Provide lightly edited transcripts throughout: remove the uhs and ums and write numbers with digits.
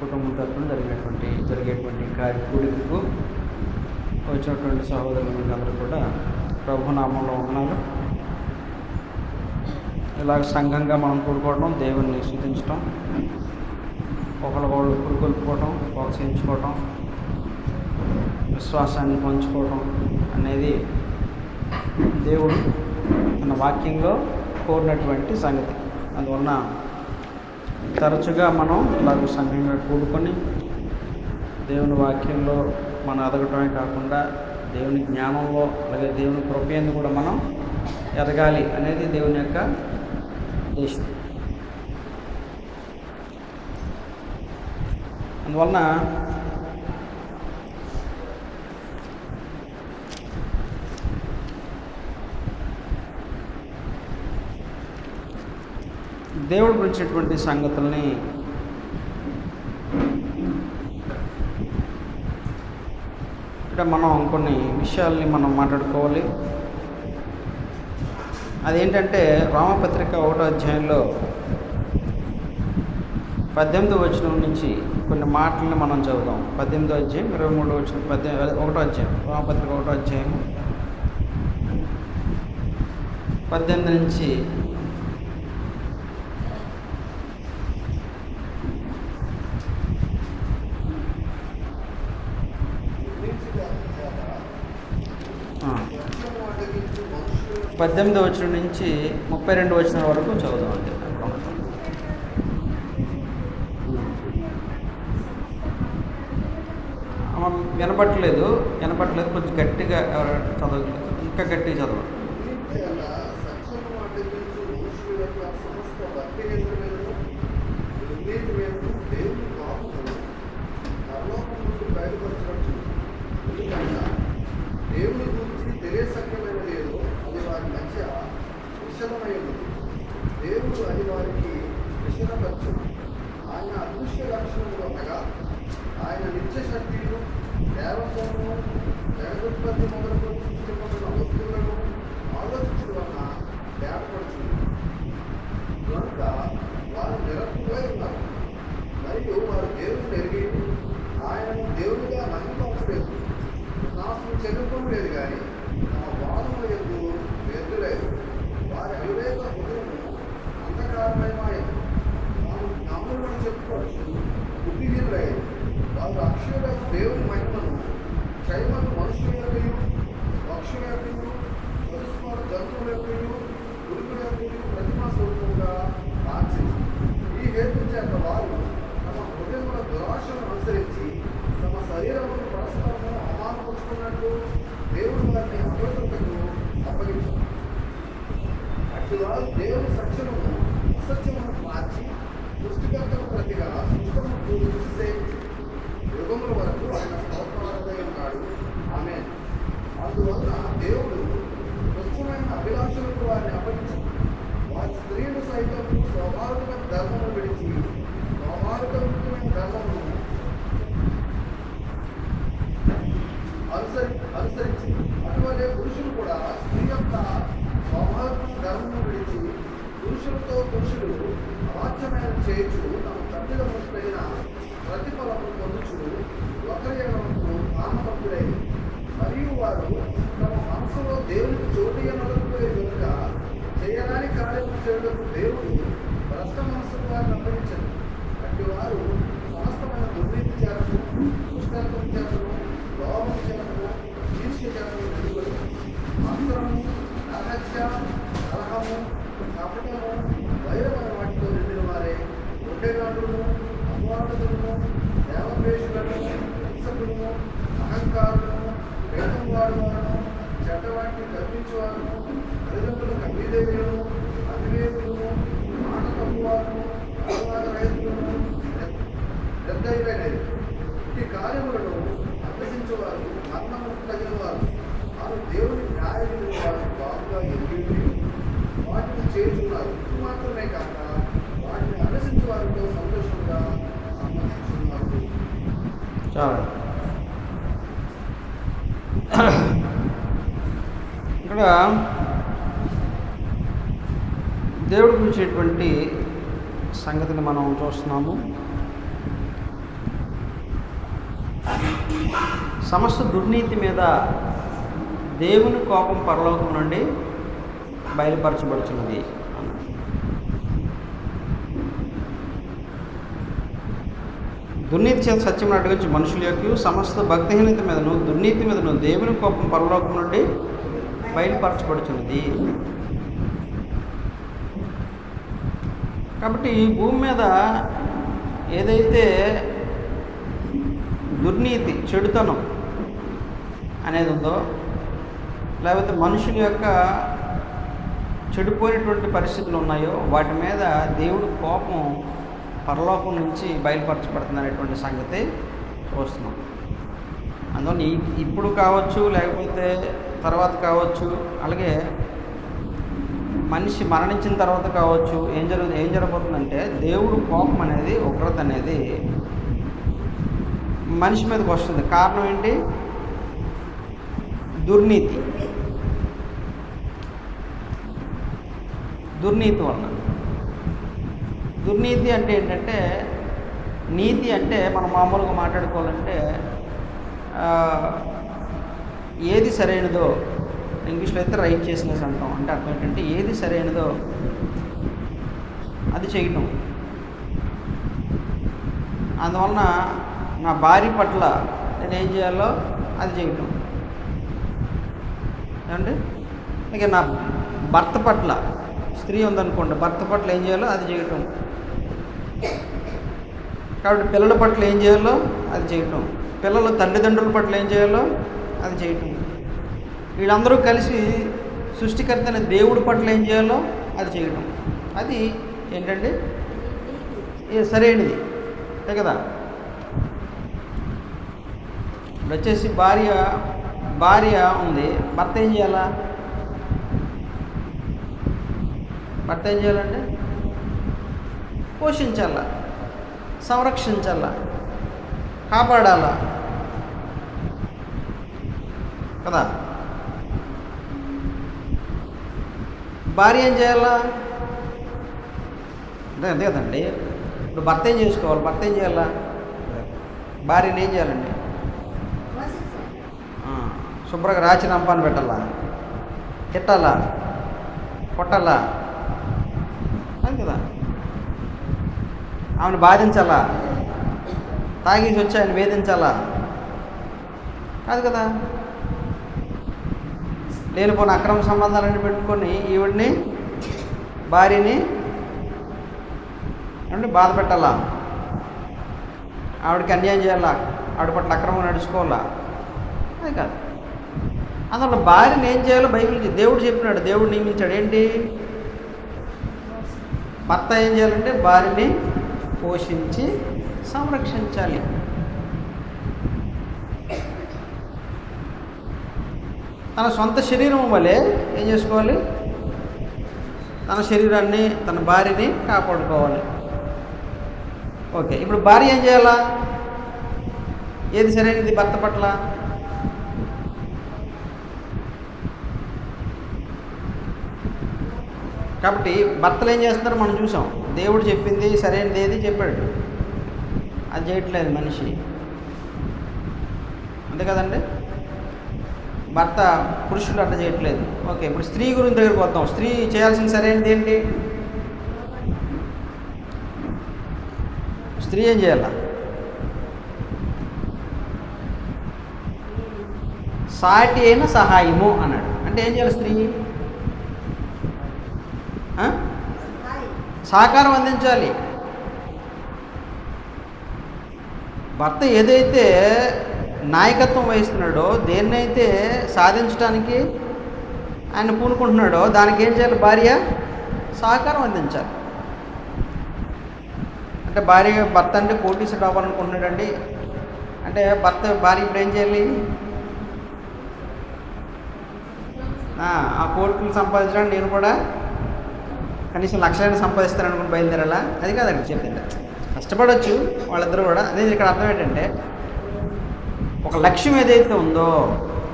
కుటుంబం తరఫున జరిగేటువంటి కూడికకు వచ్చినటువంటి సహోదరులు అందరూ కూడా ప్రభునామంలో ఉన్నారు. ఇలాగ సంఘంగా మనం కూడుకోవడం, దేవుణ్ణి స్తుతించడం, ఒకరికొకరు పురుగొల్పుకోవడం, ప్రోత్సహించుకోవడం, విశ్వాసాన్ని పంచుకోవడం అనేది దేవుడు తన వాక్యంలో కోరినటువంటి సంగతి. అందువలన తరచుగా మనం ఇలాగ సంఘంగా కూడుకొని దేవుని వాక్యంలో మనం ఎదగటమే కాకుండా దేవుని జ్ఞానంలో అలాగే దేవుని కృపయందు కూడా మనం ఎదగాలి అనేది దేవుని యొక్క ఉద్దేశం. అందువలన దేవుడి గురించినటువంటి సంగతుల్ని ఇక్కడ మనం కొన్ని విషయాల్ని మనం మాట్లాడుకోవాలి. అదేంటంటే రోమపత్రిక 1వ అధ్యాయంలో 18వ వచనం నుంచి కొన్ని మాటలను మనం చదువుదాం. 18వ అధ్యాయం 23వ వచనం, 1వ అధ్యాయం రోమపత్రిక 1వ అధ్యాయం 18 నుంచి 18వ వచనం నుంచి 32వ వచనం వరకు చదువుదాం. అంతే వినపట్లేదు, కొంచెం గట్టిగా చదవలేదు, ఇంకా గట్టిగా చదవాలి. దేవుని గురించి తెలియసక్యమైన లేదు, అది వారి మధ్య విషదమైనది. దేవుడు అది వారికి విషదపరచు. ఆయన అదృశ్య లక్షణములు అనగా ఆయన నిత్య శక్తిను, దేవత్వము, జగదుత్పత్తి మొదలుకు సృష్టింపబడిన వస్తువులను ఆలోచించడం వలన ఏర్పడుతుంది. కనుక వారు నిరక్కువై ఉన్నారు మరియు వారు దేవుని ఎరిగి ఆయనను దేవునిగా మహిమపరచలేదు. నాకు చెల్లుకోవడం లేదు, కానీ తమ వాదముల యందు ఎదులేదు. వారి అవివేక హృదయము అంధకారమయమాయదు. తాము జ్ఞానులను చెప్పుకోవచ్చు, బుద్ధిహీనులయ్యారు. వారు అక్షయులకు దేవుని మహిమను, క్షయమను మనుషుల యొక్కయు, పక్షుల యొక్కయు, మనుస్మార జంతువుల యొక్కయు, గురుకుల యొక్కయు ప్రతిమా స్వరూపంగా కాంచింది. ఈ హేతు చేత వారు తమ హృదయముల దురాశను అనుసరించి తమ శరీరమును పరస్పరము అవమానపరుచుకున్నట్టు దేవుడు వారిని అపవిత్రతకు అప్పగించారు. అటు వారు దేవుని సత్యమును అసత్యమును మార్చి సృష్టికర్తకు ప్రతిగా సృష్టము పూజించే యుగముల వరకు ఆయన స్తోత్రాలై ఉన్నాడు. ఆమేన్. అందువల్ల దేవుడు తుచ్చమైన అభిలాషలకు వారిని అప్పగించారు. వారి స్త్రీలు సైతం స్వాభావికమైన ధర్మము విడిచి స్వాభావికమైన ధర్మమును అనుసరించి అటువలే పురుషులు కూడా స్త్రీ యొక్క స్వాభావిక ధర్మము విడిచి పురుషులు అవాచ్యమైన చేయొచ్చు తమ తప్పిదములైన ప్రతిఫలము పొందుచు ఒకరి కామభక్తులై మరియు వారు తమ మనసులో దేవునికి చోటియనకపోయే కనుక చేయరాని కార్యము చేయడానికి దేవుడు భ్రష్ట మనసుకు వారిని అప్పగించారు. అట్టి వారు సమస్తమైన దుర్నీతి చేతను, దుష్టత్వం చేతను, లోభం చేతను, ఈర్ష్య చేతను నిలువరు. మాత్రము, నరహత్య, కలహము, కపటము, వైరమైన వాటితో నిండిన వారే గుడ్డెగాడును, అపవాదులను, దేవద్వేషులను, హింసకులను, అహంకారులను, వేదం వాడువారును, చెడ్డవాటిని కల్పించేవారును, తల్లిదండ్రులకు అవిధేయులను, అవివేకులను, మాట తప్పువారును, అనువాద రైతులను, నిర్దయులైనది. ఈ కార్యములను అభ్యసించేవారు మరణముకు తగిన వారు. వారు దేవుని న్యాయములు వారు బాగుగా ఎరిగి వాటిని చేస్తున్నారు. ఇది మాత్రమే కాక వాటిని అభ్యసించే వారితో సంతోషంగా సంబంధించున్నారు. చాలా ఇక్కడ దేవుడి గురించేటువంటి సంగతిని మనం చూస్తున్నాము. సమస్త దుర్నీతి మీద దేవుని కోపం పరలోకం నుండి బయలుపరచబడుతున్నది అన్నాడు. దుర్నీతి చేత సత్యం అడ్డగించి మనుషుల యొక్క సమస్త భక్తిహీనత మీదను దుర్నీతి మీదను దేవుని కోపం పరలోకం నుండి బయలుపరచబడుతున్నది. కాబట్టి ఈ భూమి మీద ఏదైతే దుర్నీతి, చెడుతనం అనేది ఉందో, లేకపోతే మనుషుల యొక్క చెడిపోయినటువంటి పరిస్థితులు ఉన్నాయో వాటి మీద దేవుడు కోపం పరలోకం నుంచి బయలుపరచబడుతుంది అనేటువంటి సంగతి చూస్తున్నాం. అందువల్ల ఇప్పుడు కావచ్చు, లేకపోతే తర్వాత కావచ్చు, అలాగే మనిషి మరణించిన తర్వాత కావచ్చు, ఏం జరగబోతుందంటే దేవుడు కోపం అనేది, ఉగ్రత అనేది మనిషి మీదకి వస్తుంది. కారణం ఏంటి? దుర్నీతి వలన. దుర్నీతి అంటే ఏంటంటే, నీతి అంటే మనం మామూలుగా మాట్లాడుకోవాలంటే ఏది సరైనదో, ఇంగ్లీష్లో అయితే రైచియస్నెస్ అంటాం. అంటే అర్థం ఏంటంటే ఏది సరైనదో అది చేయటం. అందువలన నా భార్య పట్ల నేను ఏం చేయాలో అది చేయటం. ఏమంటే ఇక నా భర్త పట్ల, స్త్రీ ఉందనుకోండి, భర్త పట్ల ఏం చేయాలో అది చేయటం. కాబట్టి పిల్లల పట్ల ఏం చేయాలో అది చేయటం, పిల్లల తల్లిదండ్రుల పట్ల ఏం చేయాలో అది చేయటం. వీళ్ళందరూ కలిసి సృష్టికర్త అనే దేవుడి పట్ల ఏం చేయాలో అది చేయటం. అది ఏంటంటే సరైనది అంతే కదా. ఇప్పుడు వచ్చేసి భార్య ఉంది, భర్త ఏం చేయాలా? భర్త ఏం చేయాలంటే పోషించాలా, సంరక్షించాలా, కాపాడాలా కదా. భార్య ఏం చేయాలా? అంతే కదండి. ఇప్పుడు భర్త ఏం చేసుకోవాలి? భర్త ఏం చేయాలా? భార్యని ఏం చేయాలండి? శుభ్రంగా రాచి రంపాన్ని పెట్టాలా, తిట్టాలా, కొట్టాలా, అది కదా. ఆమెను బాధించాలా, తాగేసి వచ్చి ఆయన వేధించాలా, అది కదా. లేనిపోయిన అక్రమ సంబంధాలన్నీ పెట్టుకొని ఈవిడిని, భార్యని అంటే బాధ పెట్టాలా, ఆవిడకి అన్యాయం చేయాలా, ఆవిడ పట్ల అక్రమం నడుచుకోవాలా, అది కాదు. అందువల్ల భార్యని ఏం చేయాలో బైబిల్ దేవుడు చెప్పినాడు, దేవుడు నియమించాడు. ఏంటి? భర్త ఏం చేయాలంటే భార్యని పోషించి సంరక్షించాలి. తన సొంత శరీరం వలె ఏం చేసుకోవాలి? తన శరీరాన్ని, తన భార్యని కాపాడుకోవాలి. ఓకే, ఇప్పుడు భార్య ఏం చేయాలా? ఏది సరైనది భర్త పట్ల? కాబట్టి భర్తలు ఏం చేస్తున్నారో మనం చూసాం. దేవుడు చెప్పింది సరైనది ఏది చెప్పాడు, అది చేయట్లేదు మనిషి, అంతే కదండి. భర్త పురుషుడు అట్లా చేయట్లేదు. ఓకే, ఇప్పుడు స్త్రీ గురించి దగ్గరికి వద్దాం. స్త్రీ చేయాల్సిన సరైనది ఏంటి? స్త్రీ ఏం చేయాల? సాటి అయిన సహాయము అన్నాడు. అంటే ఏం చేయాలి స్త్రీ? సహకారం అందించాలి. భర్త ఏదైతే నాయకత్వం వహిస్తున్నాడో, దేన్నైతే సాధించడానికి ఆయన పూనుకుంటున్నాడో దానికి ఏం చేయాలి? భార్య సహకారం అందించాలి. అంటే భర్త అంటే కోటీశ్వరుడు అవ్వాలనుకుంటున్నాడండి అంటే భార్య ఇప్పుడు ఏం చేయాలి? ఆ కోట్లు సంపాదించడానికి నేను కూడా కనీసం లక్షలైనా సంపాదిస్తాననుకుని బయలుదేరాలా? అది కాదండి చెప్తుంటే. కష్టపడవచ్చు వాళ్ళిద్దరూ కూడా. అదే ఇక్కడ అర్థం ఏంటంటే, ఒక లక్ష్యం ఏదైతే ఉందో,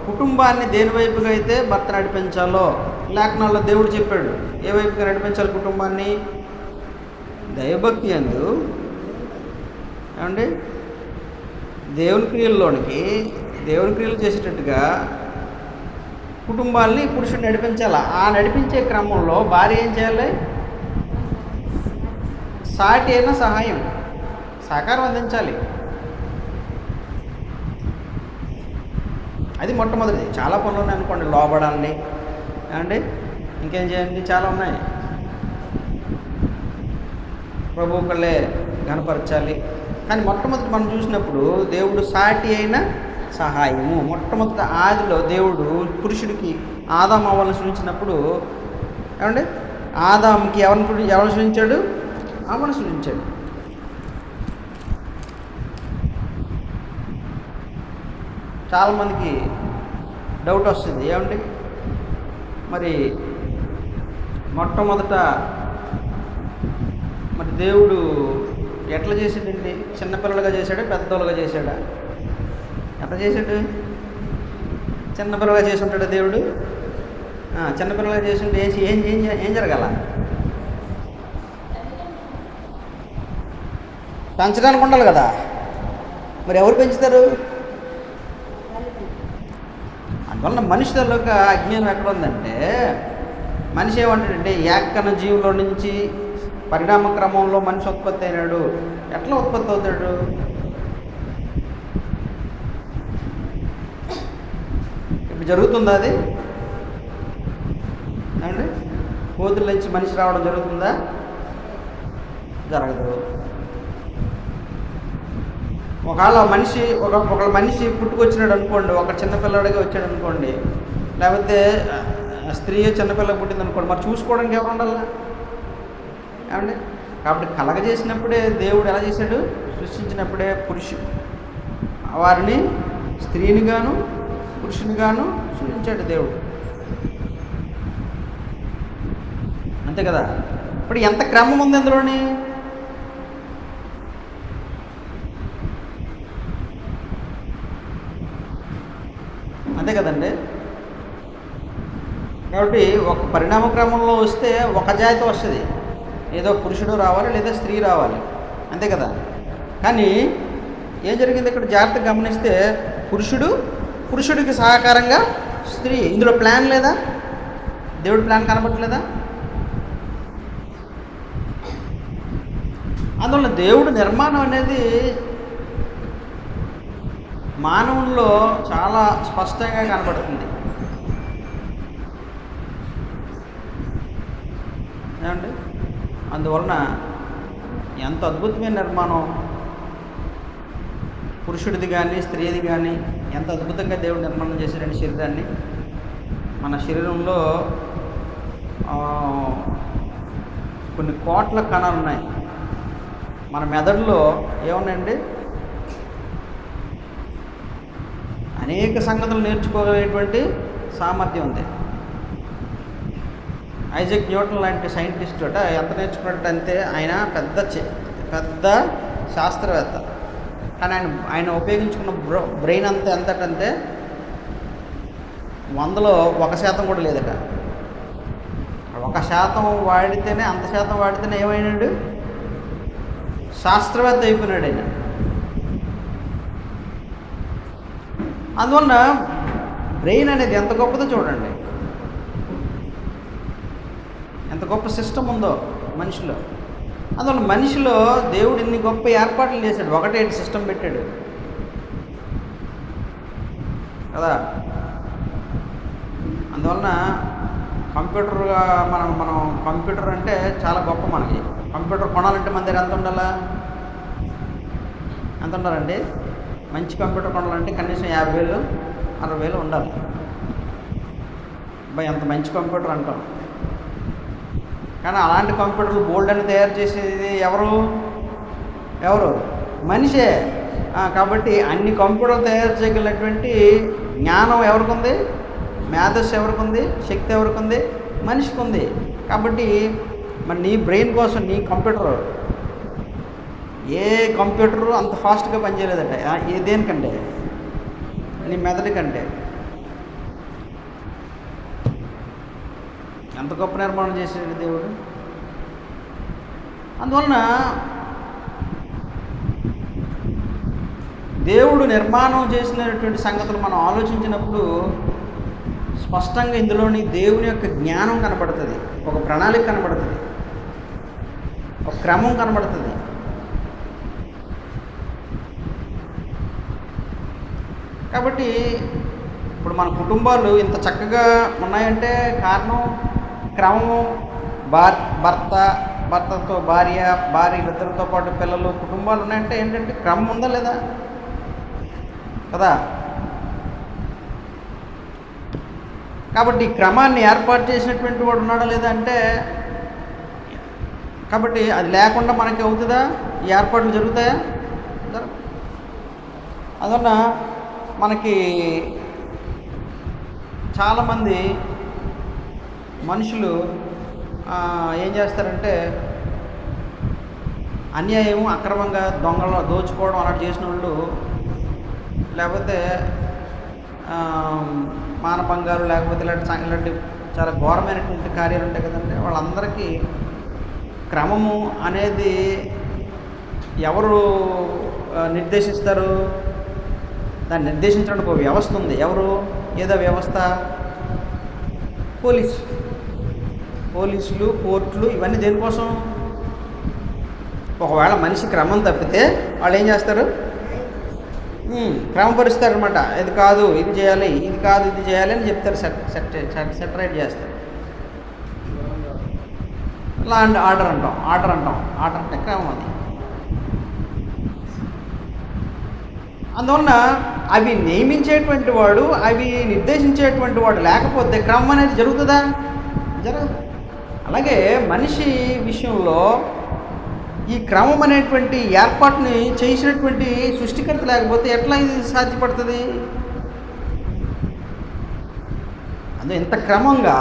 కుటుంబాన్ని దేని వైపుగా అయితే భర్త నడిపించాలో లేఖనాల్లో దేవుడు చెప్పాడు. ఏ వైపుగా నడిపించాలి కుటుంబాన్ని? దైవభక్తి యందు, ఏమండి దేవుని క్రియల్లోనికి దేవుని క్రియలు చేసేటట్టుగా కుటుంబాల్ని పురుషుడు నడిపించాలి. ఆ నడిపించే క్రమంలో భార్య ఏం చేయాలి? సాటి అయిన సహకారం అందించాలి. అది మొట్టమొదటిది. చాలా పనులు ఉన్నాయి అనుకోండి, లోబడాలి అండి, ఇంకేం చేయండి, చాలా ఉన్నాయి. ప్రభువు కళ్ళే ఘనపరచాలి. కానీ మొట్టమొదటి మనం చూసినప్పుడు దేవుడు సాటి అయిన సహాయము. మొట్టమొదటి ఆదిలో దేవుడు పురుషుడికి ఆదాము అవ్వలను సృష్టించినప్పుడు ఏమండి, ఆదాముకి ఎవరిని సృష్టించాడు? అవ్వను సృష్టించాడు. చాలామందికి డౌట్ వస్తుంది, ఏమండి మరి మొట్టమొదట మరి దేవుడు ఎట్లా చేసాడండి? చిన్నపిల్లలుగా చేశాడా, పెద్దోళ్ళుగా చేశాడా? ఎట్లా చేశాడు? చిన్నపిల్లలుగా చేసి ఉంటాడా దేవుడు? చిన్నపిల్లలుగా చేసి ఉంటే ఏం జరగాల? పెంచడానికి ఉండాలి కదా. మరి ఎవరు పెంచుతారు? అందువల్ల మనిషి తాలూకా అజ్ఞానం ఎక్కడ ఉందంటే, మనిషి ఏమంటాడంటే ఏకన జీవులో నుంచి పరిణామ క్రమంలో మనిషి ఉత్పత్తి అయినాడు. ఎట్లా ఉత్పత్తి అవుతాడు? ఇప్పుడు జరుగుతుందా అది? ఏమండి, కోతుల నుంచి మనిషి రావడం జరుగుతుందా? జరగదు. ఒకవేళ మనిషి పుట్టుకొచ్చినాడు అనుకోండి, ఒక చిన్నపిల్లడిగా వచ్చాడు అనుకోండి, లేకపోతే స్త్రీ చిన్నపిల్లకి పుట్టింది అనుకోండి, మరి చూసుకోవడానికి ఎవరు ఉండాలా? ఏమండి, కాబట్టి కలగజేసినప్పుడే దేవుడు ఎలా చేశాడు? సృష్టించినప్పుడే వారిని స్త్రీని గాను పురుషుని గాను సృష్టించాడు దేవుడు. అంతే కదా. ఇప్పుడు ఎంత క్రమం ఉంది అందులోని? అంతే కదండి. కాబట్టి ఒక పరిణామ క్రమంలో వస్తే ఒక జాతి వస్తుంది, ఏదో పురుషుడు రావాలి లేదా స్త్రీ రావాలి, అంతే కదా. కానీ ఏం జరిగింది ఇక్కడ జాగ్రత్తగా గమనిస్తే, పురుషుడికి సహకారంగా స్త్రీ. ఇందులో ప్లాన్ లేదా? దేవుడి ప్లాన్ కనబడట్లేదా? అందువల్ల దేవుడు నిర్మాణం అనేది మానవుల్లో చాలా స్పష్టంగా కనబడుతుంది. ఏమండి, అందువలన ఎంత అద్భుతమైన నిర్మాణం పురుషుడిది కానీ స్త్రీది కానీ ఎంత అద్భుతంగా దేవుడు నిర్మాణం చేశాడండి శరీరాన్ని. మన శరీరంలో కొన్ని కోట్ల కణాలు ఉన్నాయి. మన మెదడులో ఏమున్నాయండి? అనేక సంగతులు నేర్చుకోగలిగేటువంటి సామర్థ్యం ఉంది. ఐజాక్ న్యూటన్ లాంటి సైంటిస్ట్ ఎంత నేర్చుకున్నట్టు, ఆయన పెద్ద శాస్త్రవేత్త. కానీ ఆయన ఉపయోగించుకున్న బ్రెయిన్ ఎంతటంటే 100లో 1% కూడా లేదట. 1% వాడితేనే, అంత శాతం వాడితేనే ఏమైనాడు? శాస్త్రవేత్త అయిపోయినాడు ఆయన. అందువలన బ్రెయిన్ అనేది ఎంత గొప్పదో చూడండి, ఎంత గొప్ప సిస్టమ్ ఉందో మనిషిలో. అందువల్ల మనిషిలో దేవుడు ఇన్ని గొప్ప ఏర్పాట్లు చేశాడు. ఒకటే సిస్టమ్ పెట్టాడు కదా. అందువలన కంప్యూటర్గా మనం కంప్యూటర్ అంటే చాలా గొప్ప. మనకి కంప్యూటర్ కొనాలంటే మన దగ్గర ఎంత ఉండాలా? ఎంత ఉండాలండి? మంచి కంప్యూటర్ కొనాలంటే కనీసం 50,000 60,000 ఉండాలి. ఎంత మంచి కంప్యూటర్ అంటాం. కానీ అలాంటి కంప్యూటర్లు బోల్డ్ అని తయారు చేసేది ఎవరు? మనిషే. కాబట్టి అన్ని కంప్యూటర్లు తయారు చేయగలిగినటువంటి జ్ఞానం ఎవరికి ఉంది? మేధస్సు ఎవరికి ఉంది? శక్తి ఎవరికి ఉంది? మనిషికి ఉంది. కాబట్టి మరి నీ బ్రెయిన్ కోసం నీ కంప్యూటర్, ఏ కంప్యూటరు అంత ఫాస్ట్గా పనిచేయలేదట. దేనికంటే? నీ మెదడు కంటే. ఎంత గొప్ప నిర్మాణం చేశాడు దేవుడు. అందువలన దేవుడు నిర్మాణం చేసినటువంటి సంగతులు మనం ఆలోచించినప్పుడు స్పష్టంగా ఇందులోని దేవుని యొక్క జ్ఞానం కనబడుతుంది, ఒక ప్రణాళిక కనబడుతుంది, ఒక క్రమం కనబడుతుంది. కాబట్టి ఇప్పుడు మన కుటుంబాలు ఇంత చక్కగా ఉన్నాయంటే కారణం క్రమము. భర్తతో భార్య, ఇద్దరితో పాటు పిల్లలు, కుటుంబాలు ఉన్నాయంటే ఏంటంటే క్రమం ఉందా లేదా కదా. కాబట్టి ఈ క్రమాన్ని ఏర్పాటు చేసినటువంటి వాడు ఉన్నాడా లేదా అంటే, కాబట్టి అది లేకుండా మనకి అవుతుందా? ఈ ఏర్పాట్లు జరుగుతాయా? అందువల్ల మనకి చాలామంది మనుషులు ఏం చేస్తారంటే అన్యాయం, అక్రమంగా దొంగలు దోచుకోవడం అలాంటి చేసిన వాళ్ళు, లేకపోతే మానభంగాలు, లేకపోతే ఇలాంటి చాలా ఘోరమైనటువంటి కార్యాలు ఉంటాయి కదండి. వాళ్ళందరికీ క్రమము అనేది ఎవరు నిర్దేశిస్తారు? దాన్ని నిర్దేశించడానికి ఒక వ్యవస్థ ఉంది. ఎవరు? ఏదో వ్యవస్థ? పోలీసులు, కోర్టులు, ఇవన్నీ దేనికోసం? ఒకవేళ మనిషి క్రమం తప్పితే వాళ్ళు ఏం చేస్తారు? క్రమపరుస్తారు అనమాట. ఇది కాదు ఇది చేయాలి, ఇది కాదు ఇది చేయాలి అని చెప్తారు. సెటరైట్ చేస్తారు. లా అండ్ ఆర్డర్ అంటాం. ఆర్డర్ అంటే క్రమం. అది అందువలన అవి నియమించేటువంటి వాడు, అవి నిర్దేశించేటువంటి వాడు లేకపోతే క్రమం అనేది జరుగుతుందా? జరగదు. అలాగే మనిషి విషయంలో ఈ క్రమం అనేటువంటి ఏర్పాటుని చేసినటువంటి సృష్టికర్త లేకపోతే ఎట్లా ఇది సాధ్యపడుతుంది? అందులో ఇంత క్రమంగా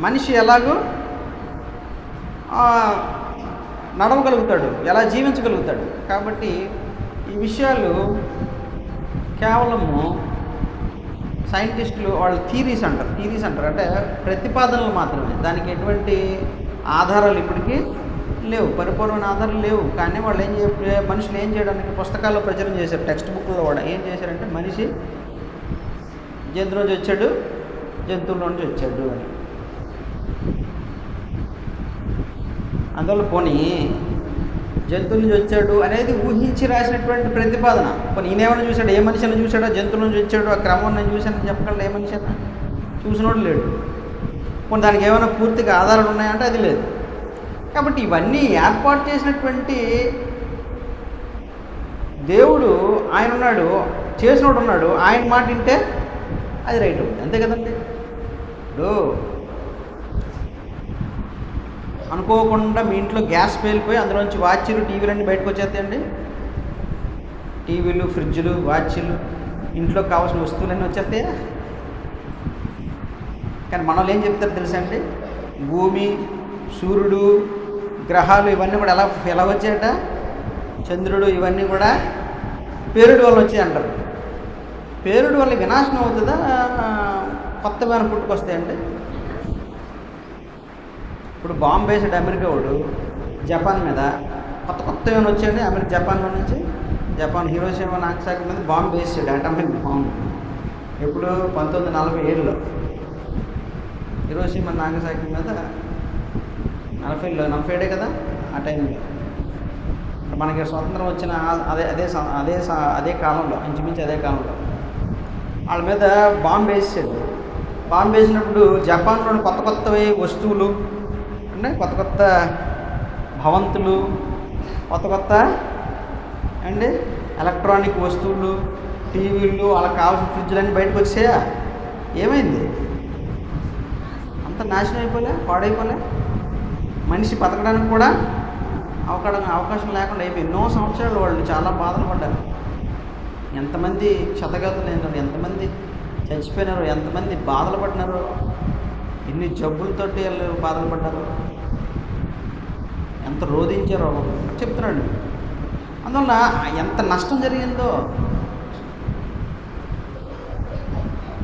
మనిషి ఎలాగో నడవగలుగుతాడు, ఎలా జీవించగలుగుతాడు. కాబట్టి ఈ విషయాలు కేవలము సైంటిస్టులు వాళ్ళు థీరీస్ అంటారు. అంటే ప్రతిపాదనలు మాత్రమే. దానికి ఎటువంటి ఆధారాలు ఇప్పటికీ లేవు, పరిపూర్ణమైన ఆధారాలు లేవు. కానీ వాళ్ళు మనుషులు ఏం చేయడానికి పుస్తకాల్లో ప్రచురణ చేశారు, టెక్స్ట్ బుక్లో కూడా ఏం చేశారంటే మనిషి జంతువు నుంచి వచ్చాడు, జంతువుల నుంచి వచ్చాడు అని. అందువల్ల పోనీ జంతువుల నుంచి వచ్చాడు అనేది ఊహించి రాసినటువంటి ప్రతిపాదన. పోనీ ఈయనేమైనా చూశాడు? ఏ మనిషిని చూశాడో? జంతువుల నుంచి వచ్చాడు, ఆ క్రమం నేను చూశానని చెప్పగలడు ఏ మనిషి అయినా? చూసినోడు లేడు. పోనీ దానికి ఏమైనా పూర్తిగా ఆధారాలు ఉన్నాయంటే అది లేదు. కాబట్టి ఇవన్నీ ఏర్పాటు చేసినటువంటి దేవుడు ఆయన ఉన్నాడు, చేసినోడు ఉన్నాడు. ఆయన మాట వింటే అది రైట్ అవుతుంది. అంతే కదండి. ఇప్పుడు అనుకోకుండా మీ ఇంట్లో గ్యాస్ పేలిపోయి అందులోంచి వాచీలు, టీవీలన్నీ బయటకు వచ్చేస్తాయండి. టీవీలు, ఫ్రిడ్జ్లు, వాచీలు, ఇంట్లో కావాల్సిన వస్తువులన్నీ వచ్చేస్తాయా? కానీ మన వాళ్ళు ఏం చెప్తారు తెలుసా అండి? భూమి, సూర్యుడు, గ్రహాలు ఇవన్నీ కూడా ఎలా వచ్చాయట? చంద్రుడు ఇవన్నీ కూడా పేరుడు వల్ల వచ్చాయి అంటారు. పేరుడు వల్ల వినాశనం అవుతుందా? కొత్తమైన పుట్టుకొస్తాయండి. ఇప్పుడు బాంబు వేసాడు అమెరికా వాడు జపాన్ మీద. కొత్త ఏమైనా వచ్చాయండి జపాన్లో నుంచి. జపాన్ హిరోషిమా నాగసాకి మీద బాంబు వేసాడు, అటామిక్ బాంబు. ఎప్పుడు? 1947లో హిరోషిమా నాగసాకి మీద. 47 కదా ఆ టైంలో. మనకి స్వతంత్రం వచ్చిన అదే కాలంలో, ఇంచుమించి అదే కాలంలో వాళ్ళ మీద బాంబు వేసాడు. బాంబు వేసినప్పుడు జపాన్లోని కొత్త వస్తువులు అంటే కొత్త భవంతులు, కొత్త అండి ఎలక్ట్రానిక్ వస్తువులు, టీవీలు, వాళ్ళకి కావాల్సిన ఫ్రిడ్జ్లన్నీ బయటకు వచ్చాయా? ఏమైంది? అంత నాశనం అయిపోలే, పాడైపోలే. మనిషి బతకడానికి కూడా అవకాశం లేకుండా అయిపోయి ఎన్నో సంవత్సరాలు వాళ్ళు చాలా బాధలు పడ్డారు. ఎంతమంది క్షతగాతులు అయినారు, ఎంతమంది చచ్చిపోయినారు, ఎంతమంది బాధలు పడినారు, ఎన్ని జబ్బులతోటి వాళ్ళు బాధలు పడ్డారు, ఎంత రోధించారో చెప్తున్నాడు. అందువల్ల ఎంత నష్టం జరిగిందో.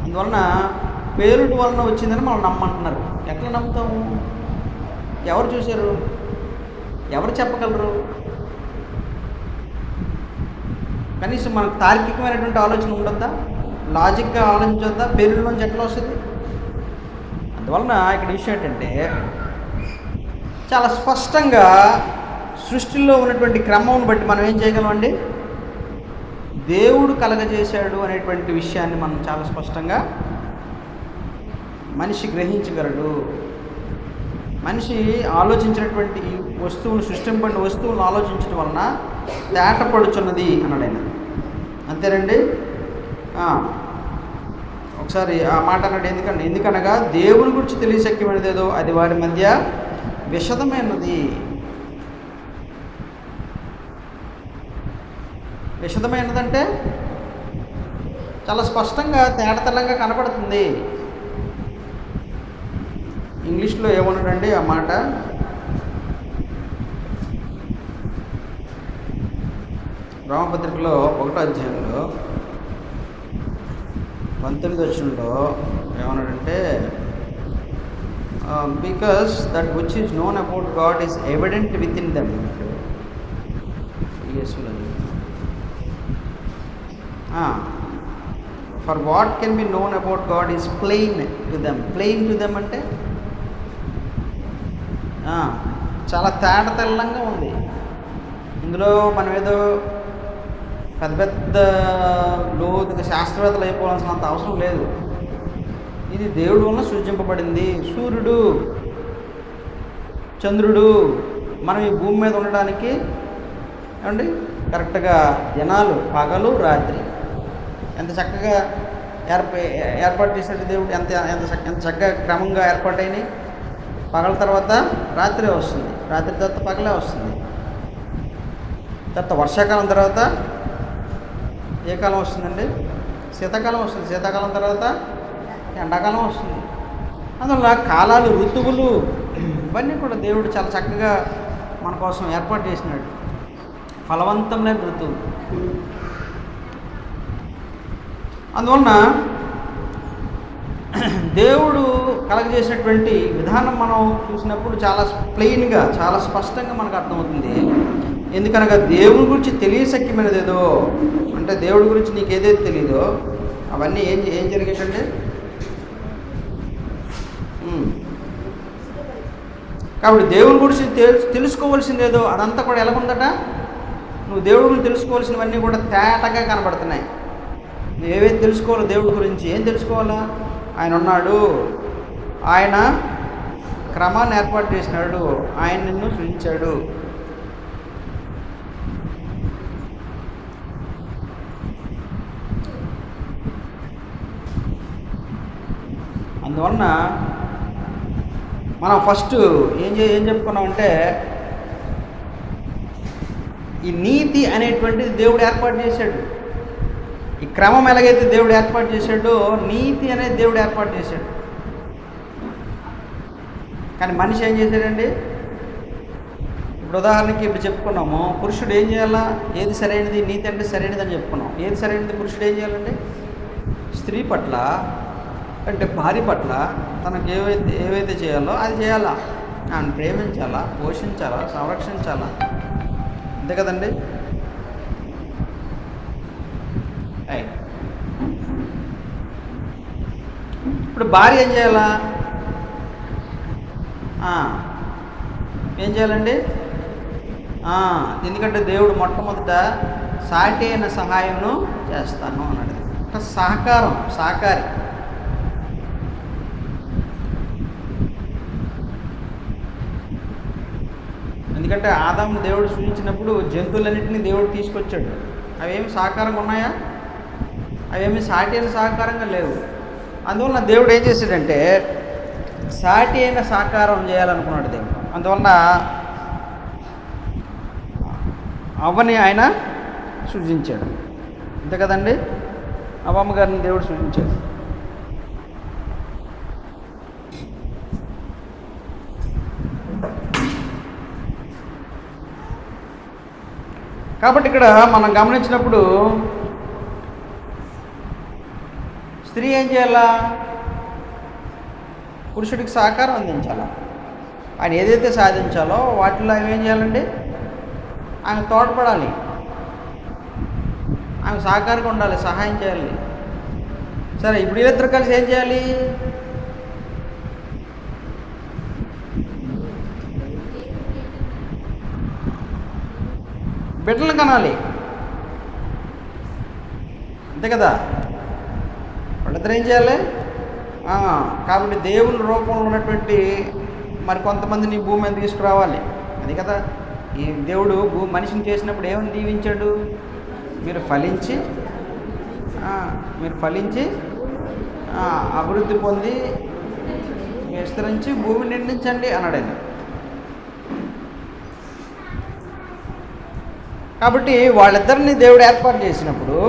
అందువలన పేరుడు వలన వచ్చిందని మనం నమ్మంటున్నారు. ఎట్లా నమ్ముతాము? ఎవరు చూశారు? ఎవరు చెప్పగలరు? కనీసం మనకు తార్కికమైనటువంటి ఆలోచన ఉండొద్దా? లాజిక్గా ఆలోచించొద్దా? పేరులోంచి ఎట్లా వస్తుంది? అందువలన ఇక్కడ విషయం ఏంటంటే చాలా స్పష్టంగా సృష్టిలో ఉన్నటువంటి క్రమం బట్టి మనం ఏం చేయగలమండి? దేవుడు కలగజేశాడు అనేటువంటి విషయాన్ని మనం చాలా స్పష్టంగా మనిషి గ్రహించగలడు. మనిషి ఆలోచించినటువంటి వస్తువులు, సృష్టింపబడిన వస్తువులను ఆలోచించడం వలన తేటపడుచున్నది అన్నాడు ఆయన. అంతేనండి. ఒకసారి ఆ మాట అన్నాడు. ఎందుకనగా దేవుని గురించి తెలియశక్యమైనదేదో అది వారి మధ్య విషదమైనది. విషదమైనదంటే చాలా స్పష్టంగా తేటతెల్లంగా కనపడుతుంది. ఇంగ్లీష్లో ఏమన్నాడండి ఆ మాట? రోమపత్రికలో 1వ అధ్యాయంలో 19వ వచనంలో ఏమన్నాడంటే because that which is known about God is evident with in them. For what can be known about God is plain to them. Plain to them అంటే చాలా తేటతెల్లంగా ఉంది. ఇందులో మనం ఏదో పెద్ద పెద్ద లోతుగా శాస్త్రవేత్తలు అయిపోవాల్సినంత అవసరం లేదు. ఇది దేవుడి వలన సృజింపబడింది. సూర్యుడు, చంద్రుడు మనం ఈ భూమి మీద ఉండడానికి ఏమండి కరెక్ట్గా దినాలు, పగలు, రాత్రి ఎంత చక్కగా ఏర్పాటు చేసినట్టు దేవుడు ఎంత ఎంత చక్కగా క్రమంగా ఏర్పాటైనాయి. పగల తర్వాత రాత్రి వస్తుంది, రాత్రి తర్వాత పగలే వస్తుంది, తర్వాత వర్షాకాలం తర్వాత ఏ కాలం వస్తుందండి? శీతాకాలం వస్తుంది, శీతాకాలం తర్వాత ఎండాకాలం వస్తుంది. అందువల్ల కాలాలు, ఋతువులు ఇవన్నీ కూడా దేవుడు చాలా చక్కగా మన కోసం ఏర్పాటు చేసినాడు. ఫలవంతమైన ఋతువు. అందువలన దేవుడు కలగజేసినటువంటి విధానం మనం చూసినప్పుడు చాలా ప్లెయిన్గా, చాలా స్పష్టంగా మనకు అర్థమవుతుంది. ఎందుకనగా దేవుడి గురించి తెలియశక్యమైనది ఏదో అంటే దేవుడి గురించి నీకు ఏదైతే తెలియదో అవన్నీ ఏం జరిగేటండి? కాబట్టి దేవుడి గురించి తెలుసుకోవాల్సిందేదో అదంతా కూడా ఎలా ఉందట? నువ్వు దేవుడి గురించి తెలుసుకోవాల్సినవన్నీ కూడా తేటగా కనబడుతున్నాయి. నువ్వు ఏవైతే తెలుసుకోవాలో దేవుడి గురించి ఏం తెలుసుకోవాలా? ఆయన ఉన్నాడు, ఆయన క్రమాన్ని ఏర్పాటు చేసినాడు, ఆయన నిన్ను సృజించాడు. అందువలన మనం ఫస్ట్ ఏం చెప్పుకున్నామంటే ఈ నీతి అనేటువంటిది దేవుడు ఏర్పాటు చేశాడు. ఈ క్రమం ఎలాగైతే దేవుడు ఏర్పాటు చేశాడో నీతి అనేది దేవుడు ఏర్పాటు చేశాడు. కానీ మనిషి ఏం చేశాడండి? ఇప్పుడు ఉదాహరణకి ఇప్పుడు చెప్పుకున్నాము, పురుషుడు ఏం చేయాలా? ఏది సరైనది? నీతి అంటే సరైనది అని చెప్పుకున్నాం. ఏది సరైనది? పురుషుడు ఏం చేయాలండి? స్త్రీ పట్ల అంటే భార్య పట్ల తనకు ఏవైతే చేయాలో అది చేయాలా. ఆయన ప్రేమించాలా, పోషించాలా, సంరక్షించాలా. అంతే కదండి. ఇప్పుడు భార్య ఏం చేయాలా? ఏం చేయాలండి? ఎందుకంటే దేవుడు మొట్టమొదట సాటి అయిన సహాయంను చేస్తాను అన్నాడు. సహకారి. ఎందుకంటే ఆదాము దేవుడు సృజించినప్పుడు జంతువులన్నింటినీ దేవుడు తీసుకొచ్చాడు. అవేమి సహకారంగా ఉన్నాయా? అవేమి సాటి అయిన సహకారంగా లేవు. అందువలన దేవుడు ఏం చేశాడంటే సాటి అయిన సహకారం చేయాలనుకున్నాడు దేవుడు. అందువలన అవ్వని ఆయన సృజించాడు. అంతే కదండి. అవ్వమ్మ గారిని దేవుడు సృజించాడు. కాబట్టి ఇక్కడ మనం గమనించినప్పుడు స్త్రీ ఏం చేయాలా? పురుషుడికి సహకారం అందించాలా. ఆయన ఏదైతే సాధించాలో వాటిలో ఏం చేయాలండి? ఆయన తోడ్పడాలి. ఆమె సహకారంగా ఉండాలి, సహాయం చేయాలి. సరే, ఇప్పుడు వీళ్ళిద్దరు కలిసి ఏం చేయాలి? బిడ్డలను కనాలి, అంతే కదా. వాళ్ళిద్దరు ఏం చేయాలి? కాబట్టి దేవుని రూపంలో ఉన్నటువంటి మరి కొంతమందిని భూమి మీద తీసుకురావాలి. అది కదా, ఈ దేవుడు మనిషిని చేసినప్పుడు ఏమని దీవించాడు? మీరు ఫలించి అభివృద్ధి పొంది విస్తరించి భూమిని నిండించండి అన్నాడు ఆయన. కాబట్టి వాళ్ళిద్దరిని దేవుడు ఏర్పాటు చేసినప్పుడు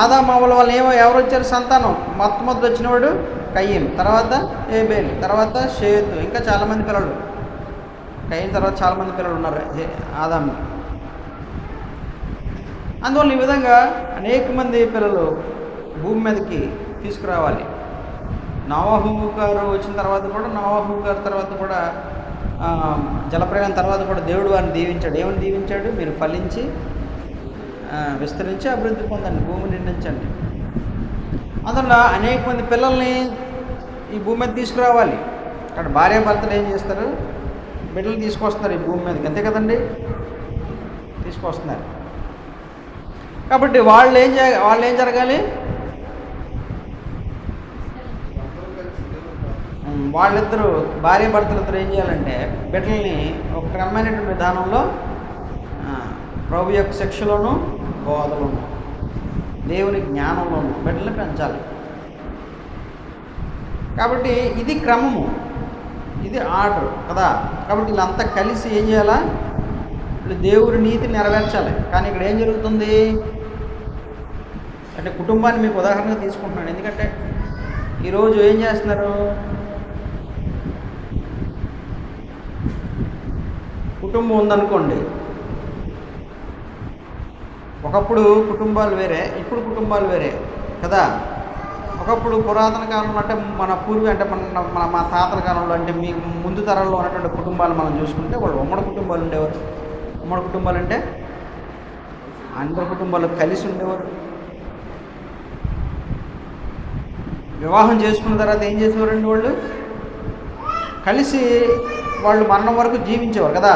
ఆదాము అవ్వల వల్ల ఎవరు వచ్చారు? సంతానం. మొట్టమొదటి వచ్చినవాడు కయ్యను, తర్వాత ఏబేలు, తర్వాత షేతు, ఇంకా చాలామంది పిల్లలు. కయ్యను తర్వాత చాలామంది పిల్లలు ఉన్నారు ఆదాము. అందువల్ల ఈ విధంగా అనేక మంది పిల్లలు భూమి మీదకి తీసుకురావాలి. నోవహు గారు వచ్చిన తర్వాత కూడా, నోవహు గారి తర్వాత కూడా జలప్రయాణం తర్వాత కూడా దేవుడు వారిని దీవించాడు. ఏమని దీవించాడు? మీరు ఫలించి విస్తరించి అభివృద్ధి పొందండి, భూమిని నిండించండి. అందువల్ల అనేక మంది పిల్లల్ని ఈ భూమి మీద తీసుకురావాలి. అక్కడ భార్యాభర్తలు ఏం చేస్తారు? బిడ్డలు తీసుకొస్తున్నారు ఈ భూమి మీదకి, అంతే కదండి, తీసుకొస్తున్నారు. కాబట్టి వాళ్ళు ఏం జరగాలి? వాళ్ళిద్దరూ భార్యాభర్తలిద్దరూ ఏం చేయాలంటే బిడ్డల్ని ఒక క్రమమైనటువంటి విధానంలో ప్రభు యొక్క శిక్షలోను, బోధలోను, దేవుని జ్ఞానంలోను బిడ్డల్ని పెంచాలి. కాబట్టి ఇది క్రమము, ఇది ఆర్డర్ కదా. కాబట్టి వీళ్ళంతా కలిసి ఏం చేయాలా? వీళ్ళు దేవుని నీతిని నెరవేర్చాలి. కానీ ఇక్కడ ఏం జరుగుతుంది అంటే, కుటుంబాన్ని మీకు ఉదాహరణగా తీసుకుంటున్నాను. ఎందుకంటే ఈరోజు ఏం చేస్తున్నారు? కుటుంబం ఉందనుకోండి, ఒకప్పుడు కుటుంబాలు వేరే, ఇప్పుడు కుటుంబాలు వేరే కదా. ఒకప్పుడు పురాతన కాలంలో అంటే మన అంటే మా తాతల కాలంలో అంటే మీ ముందు తరాల్లో ఉన్నటువంటి కుటుంబాలు మనం చూసుకుంటే వాళ్ళు ఉమ్మడి కుటుంబాలు ఉండేవారు. ఉమ్మడి కుటుంబాలు అంటే అందరి కుటుంబాలు కలిసి ఉండేవారు. వివాహం చేసుకున్న తర్వాత ఏం చేసేవారండి? వాళ్ళు కలిసి వాళ్ళు మరణం వరకు జీవించేవారు కదా.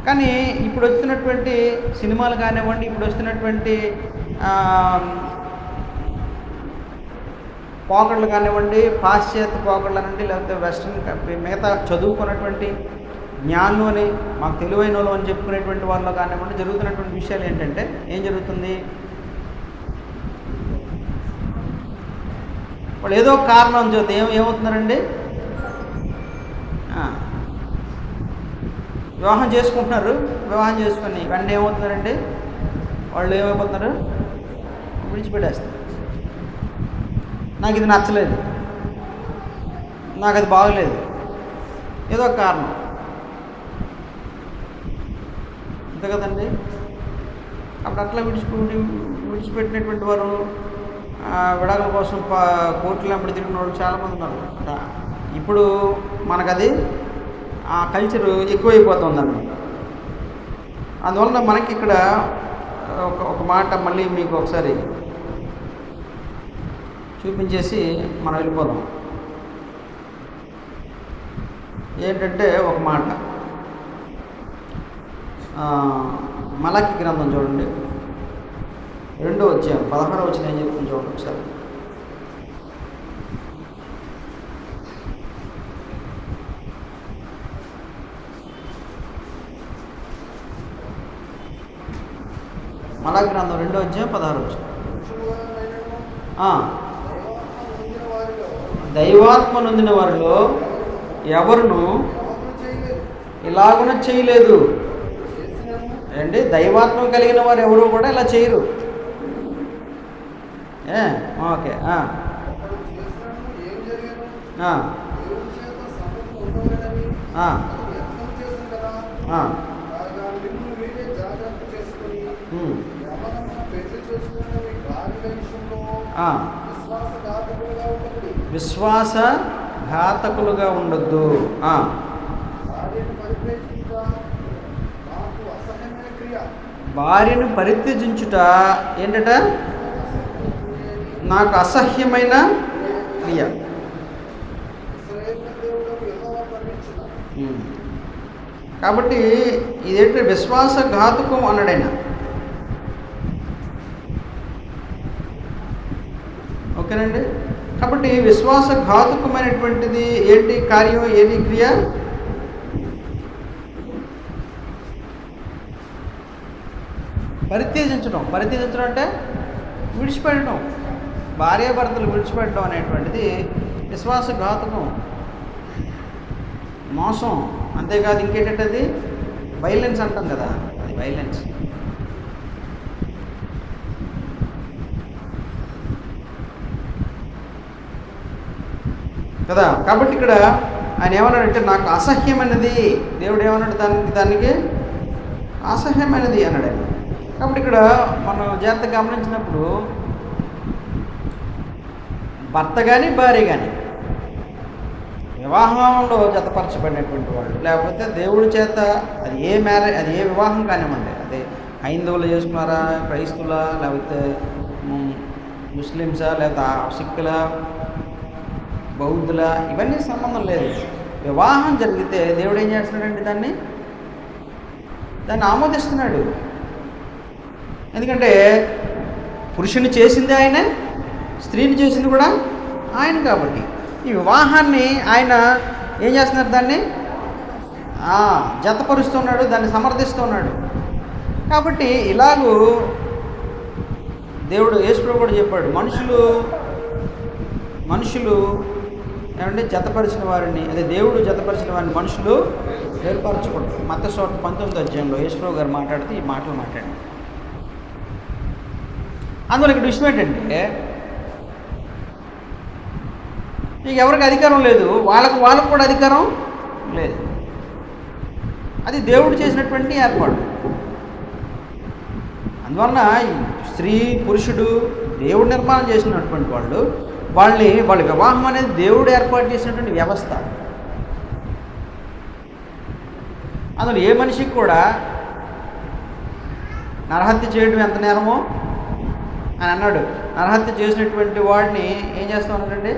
కానీ ఇప్పుడు వస్తున్నటువంటి సినిమాలు కానివ్వండి, ఇప్పుడు వస్తున్నటువంటి పోకళ్ళు కానివ్వండి, పాశ్చాత్య పోకళ్ళు అనండి, లేకపోతే వెస్ట్రన్ మిగతా చదువుకున్నటువంటి జ్ఞానం అని మాకు తెలివైన వాళ్ళు అని చెప్పుకునేటువంటి వాళ్ళు కానివ్వండి, జరుగుతున్నటువంటి విషయాలు ఏంటంటే ఏం జరుగుతుంది? వాళ్ళు ఏదో కారణం చేత ఏమవుతున్నారండి? వివాహం చేసుకుంటున్నారు. వివాహం చేసుకుని వెంటనే ఏమవుతున్నారండి? వాళ్ళు ఏమైపోతున్నారు? విడిచిపెట్టేస్తారు. నాకు ఇది నచ్చలేదు, నాకు అది బాగలేదు, ఏదో ఒక కారణం, అంతే కదండి. అప్పుడు అట్లా విడిచిపెట్టినటువంటి వారు విడాకుల కోసం కోర్టులు వెంబడి తిరిగిన వాళ్ళు చాలామంది ఉన్నారు. ఇప్పుడు మనకది ఆ కల్చరు ఎక్కువైపోతుందన్నమాట. అందువలన మనకి ఇక్కడ ఒక మాట మళ్ళీ మీకు ఒకసారి చూపించేసి మనం వెళ్ళిపోదాం. ఏంటంటే ఒక మాట మలాకి గ్రంథం చూడండి, 2వ అధ్యాయం 16వ వచనం ఏం చెప్తుంది చూడండి ఒకసారి. మలాకి గ్రంథం 2వ అధ్యాయం 16వ వచనం. దైవాత్మ నొందిన వారిలో ఎవరును ఇలాగున చేయలేదు అంటే దైవాత్మ కలిగిన వారు ఎవరు కూడా ఇలా చేయరు. ఓకే. విశ్వాసఘాతకులుగా ఉండొద్దు. భార్యను పరిత్యజించుట ఏంటట? నాకు అసహ్యమైన క్రియ. ఇశ్రాయేలు దేవుడకు యెహోవా వర్ణించున్నాడు. కాబట్టి ఇదేంటి? విశ్వాసఘాతుకం అన్నాడైనా. ఓకేనండి. కాబట్టి విశ్వాసఘాతుకమైనటువంటిది ఏంటి కార్యం, ఏది క్రియ? పరిత్యజించడం. పరిత్యజించడం అంటే విడిచిపెట్టడం. భార్యాభర్తలు విడిచిపెట్టడం అనేటువంటిది విశ్వాసఘాతుకం, మోసం. అంతేకాదు ఇంకేంటంటే అది వైలెన్స్ అంటాం కదా, అది వైలెన్స్. కదా. కాబట్టి ఇక్కడ ఆయన ఏమన్నాడంటే నాకు అసహ్యమైనది. దేవుడు ఏమన్నాడు? దానికి అసహ్యమైనది అన్నాడు ఆయన. కాబట్టి ఇక్కడ మనం జాగ్రత్తగా గమనించినప్పుడు భర్త కానీ భార్య కానీ వివాహంలో జతపరచబడినటువంటి వాళ్ళు, లేకపోతే దేవుడి చేత అది ఏ వివాహం కానివ్వండి, అదే హైందవులు చేసుకున్నారా, క్రైస్తువులా, లేకపోతే ముస్లిమ్సా, లేకపోతే సిక్కుల, బౌద్ధుల, ఇవన్నీ సంబంధం లేదు. వివాహం జరిగితే దేవుడు ఏం చేస్తున్నాడండి? దాన్ని ఆమోదిస్తున్నాడు. ఎందుకంటే పురుషుని చేసింది ఆయన, స్త్రీని చేసింది కూడా ఆయన. కాబట్టి ఈ వివాహాన్ని ఆయన ఏం చేస్తున్నారు? దాన్ని జతపరుస్తున్నాడు, దాన్ని సమర్థిస్తున్నాడు. కాబట్టి ఇలాగూ దేవుడు యేసుప్రభువు కూడా చెప్పాడు, మనుషులు ఏమంటే జతపరిచిన వారిని, అదే దేవుడు జతపరిచిన వారిని మనుషులు వేరుపరచకూడదు. మత్తయి 19 యేసుప్రభువు గారు మాట్లాడితే ఈ మాటలు మాట్లాడారు. అందువల్ల ఇక్కడ విషయం ఏంటంటే ఇక ఎవరికి అధికారం లేదు, వాళ్ళకు కూడా అధికారం లేదు. అది దేవుడు చేసినటువంటి ఏర్పాటు. అందువలన స్త్రీ పురుషుడు దేవుడు నిర్మాణం చేసినటువంటి వాళ్ళ వివాహం అనేది దేవుడు ఏర్పాటు చేసినటువంటి వ్యవస్థ. అందులో ఏ మనిషికి కూడా నరహత్య చేయడం ఎంత నేరమో అని అన్నాడు. నరహత్య చేసినటువంటి వాడిని ఏం చేస్తా ఉన్నాడండి?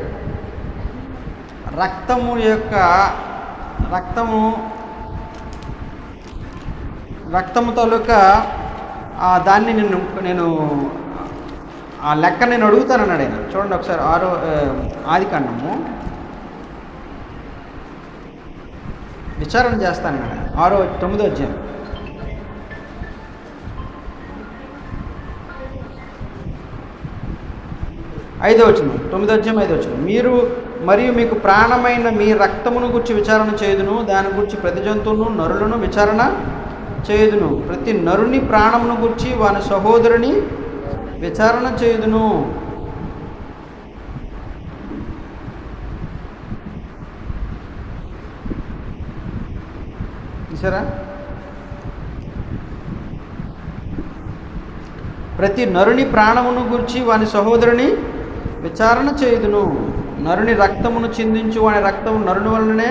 రక్తము తాలూకా దాన్ని నేను ఆ లెక్క నేను అడుగుతానన్నాడు ఆయన. చూడండి ఒకసారి 6వ ఆదికాండము విచారణ చేస్తానన్నాడు. 9వ అధ్యాయం 5వ వచనం, 9వ అధ్యాయం 5వ వచనం. మరియు మీకు ప్రాణమైన మీ రక్తమును గురించి విచారణ చేయుదును, దాని గురించి ప్రతి జంతువును నరులను విచారణ చేయుదును, ప్రతి నరుని ప్రాణమును గురించి వాని సహోదరుని విచారణ చేయుదును. చూసారా? ప్రతి నరుని ప్రాణమును గురించి వాని సహోదరుని విచారణ చేయుదును, నరుని రక్తమును చిందించు వాని రక్తము నరుని వలననే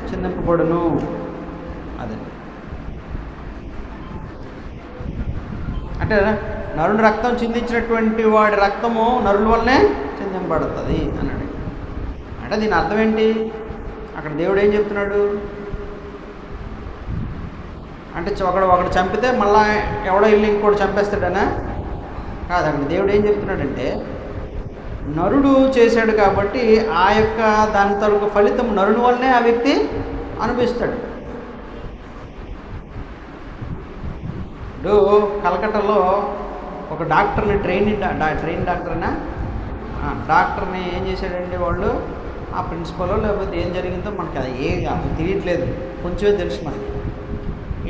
చిందింపబడును. అదే అంటే నరుని రక్తం చిందించినటువంటి వాడి రక్తము నరుల వల్లనే చిందింపబడుతుంది అన్నాడు. అంటే దీని అర్థం ఏంటి? అక్కడ దేవుడు ఏం చెప్తున్నాడు అంటే ఒకడు చంపితే మళ్ళా ఎవడో ఇల్లు ఇంకోటి చంపేస్తాడనా? కాదు. అక్కడ దేవుడు ఏం చెప్తున్నాడంటే నరుడు చేశాడు కాబట్టి ఆ యొక్క దాని తరకు ఫలితం నరుని వల్లనే ఆ వ్యక్తి అనుభవిస్తాడు. ఇప్పుడు కలకట్టాలో ఒక డాక్టర్ని ట్రైన్ డాక్టర్నా డాక్టర్ని ఏం చేశాడండి వాళ్ళు, ఆ ప్రిన్సిపల్ లేకపోతే ఏం జరిగిందో మనకి అది అసలు తెలియట్లేదు, కొంచెమే తెలుసు మనకి.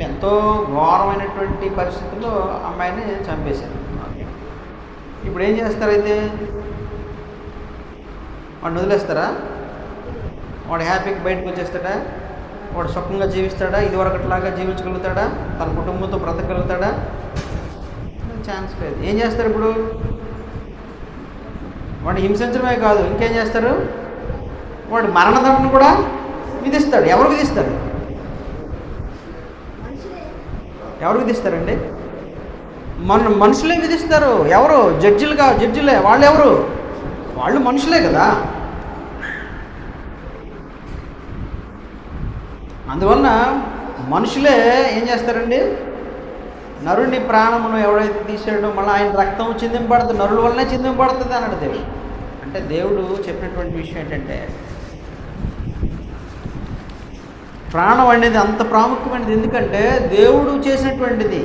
ఎంతో ఘోరమైనటువంటి పరిస్థితుల్లో అమ్మాయిని చంపేశారు. ఇప్పుడు ఏం చేస్తారైతే వాడిని వదిలేస్తారా? వాడు హ్యాపీగా బయటకు వచ్చేస్తాడా? వాడు సుఖంగా జీవిస్తాడా? ఇదివరకట్లాగా జీవించగలుగుతాడా? తన కుటుంబంతో బ్రతకగలుగుతాడా? ఛాన్స్ లేదు. ఏం చేస్తారు ఇప్పుడు? వాడిని హింసించడమే కాదు, ఇంకేం చేస్తారు? వాడు మరణదండన కూడా విధిస్తాడు. ఎవరు విధిస్తారు? ఎవరు విధిస్తారండి? మనుషులే విధిస్తారు. ఎవరు? జడ్జిలే. వాళ్ళు ఎవరు? వాళ్ళు మనుషులే కదా. అందువలన మనుషులే ఏం చేస్తారండి? నరుని ప్రాణమును ఎవడైతే తీసాడో మళ్ళీ ఆయన రక్తం చిందింపబడుతుంది, నరుల వల్లనే చిందింపబడుతుంది అన్నాడు దేవుడు. అంటే దేవుడు చెప్పినటువంటి విషయం ఏంటంటే ప్రాణం అనేది అంత ప్రాముఖ్యమైనది. ఎందుకంటే దేవుడు చేసినటువంటిది.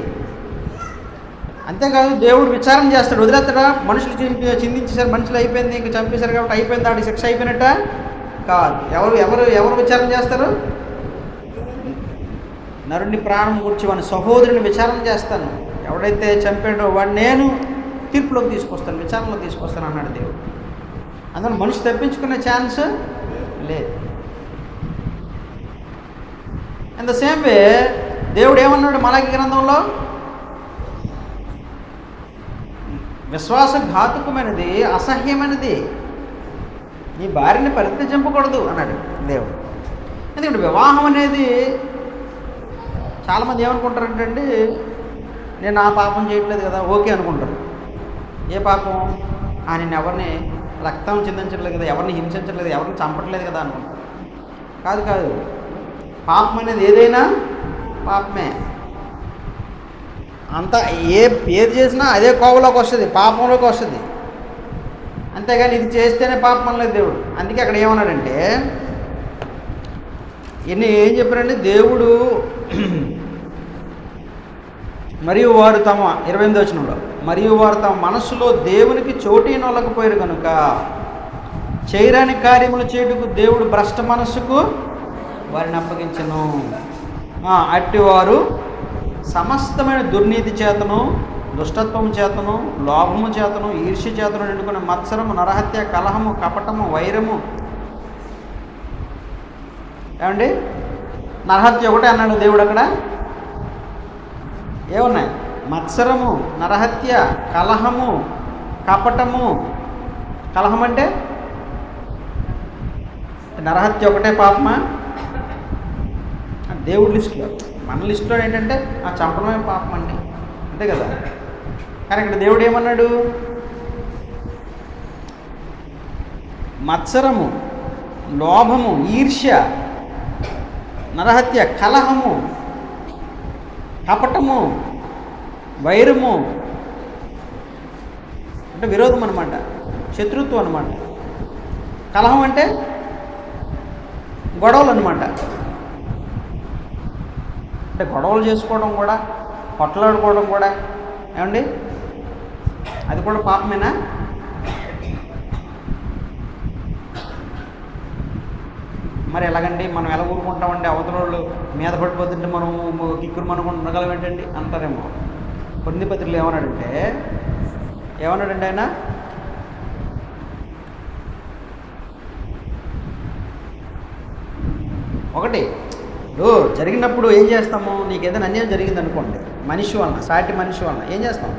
అంతేకాదు దేవుడు విచారణ చేస్తాడు. వదిలేస్తాడా? మనుషులు చిందించేసారు, మనుషులు అయిపోయింది, ఇంక చంపేశారు కాబట్టి అయిపోయింది, ఆడికి శిక్ష అయిపోయినట్ట కాదు. ఎవరు విచారణ చేస్తారు? నరుని ప్రాణం గురించి వాని సహోదరుని విచారణ చేస్తాను. ఎవడైతే చంపాడో వాడిని నేను తీర్పులోకి తీసుకొస్తాను, విచారణలోకి తీసుకొస్తాను అన్నాడు దేవుడు. అందులో మనిషి తప్పించుకునే ఛాన్స్ లేదు. ఇన్ ద సేమ్ వే దేవుడు ఏమన్నాడు మలాకి గ్రంథంలో? విశ్వాసఘాతుకమైనది, అసహ్యమైనది నీ భార్యని పరిత్యజింపకూడదు అన్నాడు దేవుడు. ఎందుకంటే వివాహం అనేది చాలామంది ఏమనుకుంటారంటే అండి, నేను ఆ పాపం చేయట్లేదు కదా, ఓకే అనుకుంటారు. ఏ పాపం? నేను ఎవరిని రక్తం చిందించట్లేదు కదా, ఎవరిని హింసించట్లేదు, ఎవరిని చంపట్లేదు కదా అనుకుంటారు. కాదు. పాపం అనేది ఏదైనా పాపమే. అంతా ఏది చేసినా అదే కోవలోకి వస్తుంది, పాపంలోకి వస్తుంది. అంతేగాని ఇది చేస్తేనే పాపం అనలేదు దేవుడు. అందుకే అక్కడ ఏమన్నాడంటే ఏం చెప్పారండి దేవుడు? మరియు వారు తమ 28వ వచనంలో, మరియు వారు తమ మనస్సులో దేవునికి చోటీనొల్లకపోయారు కనుక చేయరాని కార్యములు చేయుటకు దేవుడు భ్రష్ట మనస్సుకు వారిని అప్పగించెను. అట్టివారు సమస్తమైన దుర్నీతి చేతను, దుష్టత్వము చేతను, లోభము చేతను, ఈర్ష్య చేతను నిండుకున్న మత్సరము, నరహత్య, కలహము, కపటము, వైరము. ఏమండి? నరహత్య ఒకటే అన్నాడు దేవుడు. అక్కడ ఏమున్నాయి? మత్సరము, నరహత్య, కలహము, కపటము. కలహం అంటే నరహత్య ఒకటే పాపమా? దేవుడి లిస్టులో. మన లిస్టులో ఏంటంటే చంపడమే పాపం అండి, అంతే కదా. కానీ ఇక్కడ దేవుడు ఏమన్నాడు? మత్సరము, లోభము, ఈర్ష్య, నరహత్య, కలహము, కపటము, వైరము అంటే విరోధం అన్నమాట, శత్రుత్వం అన్నమాట. కలహం అంటే గొడవలు అన్నమాట. అంటే గొడవలు చేసుకోవడం కూడా, కొట్లాడుకోవడం కూడా, ఏమండి అది కూడా పాపమేనా? మరి ఎలాగండి? మనం ఎలా ఊరుకుంటామండి? అవతల వాళ్ళు మీద పడిపోతుంటే మనం కిక్కురు మనం ఉండగలం ఏంటండి అంటారేమో. కొన్ని పత్రికలు ఏమన్నాడంటే ఆయన ఒకటి జరిగినప్పుడు ఏం చేస్తాము? నీకు ఏదైనా అన్యాయం జరిగింది అనుకోండి, మనిషి వలన, సాటి మనిషి వలన ఏం చేస్తాం?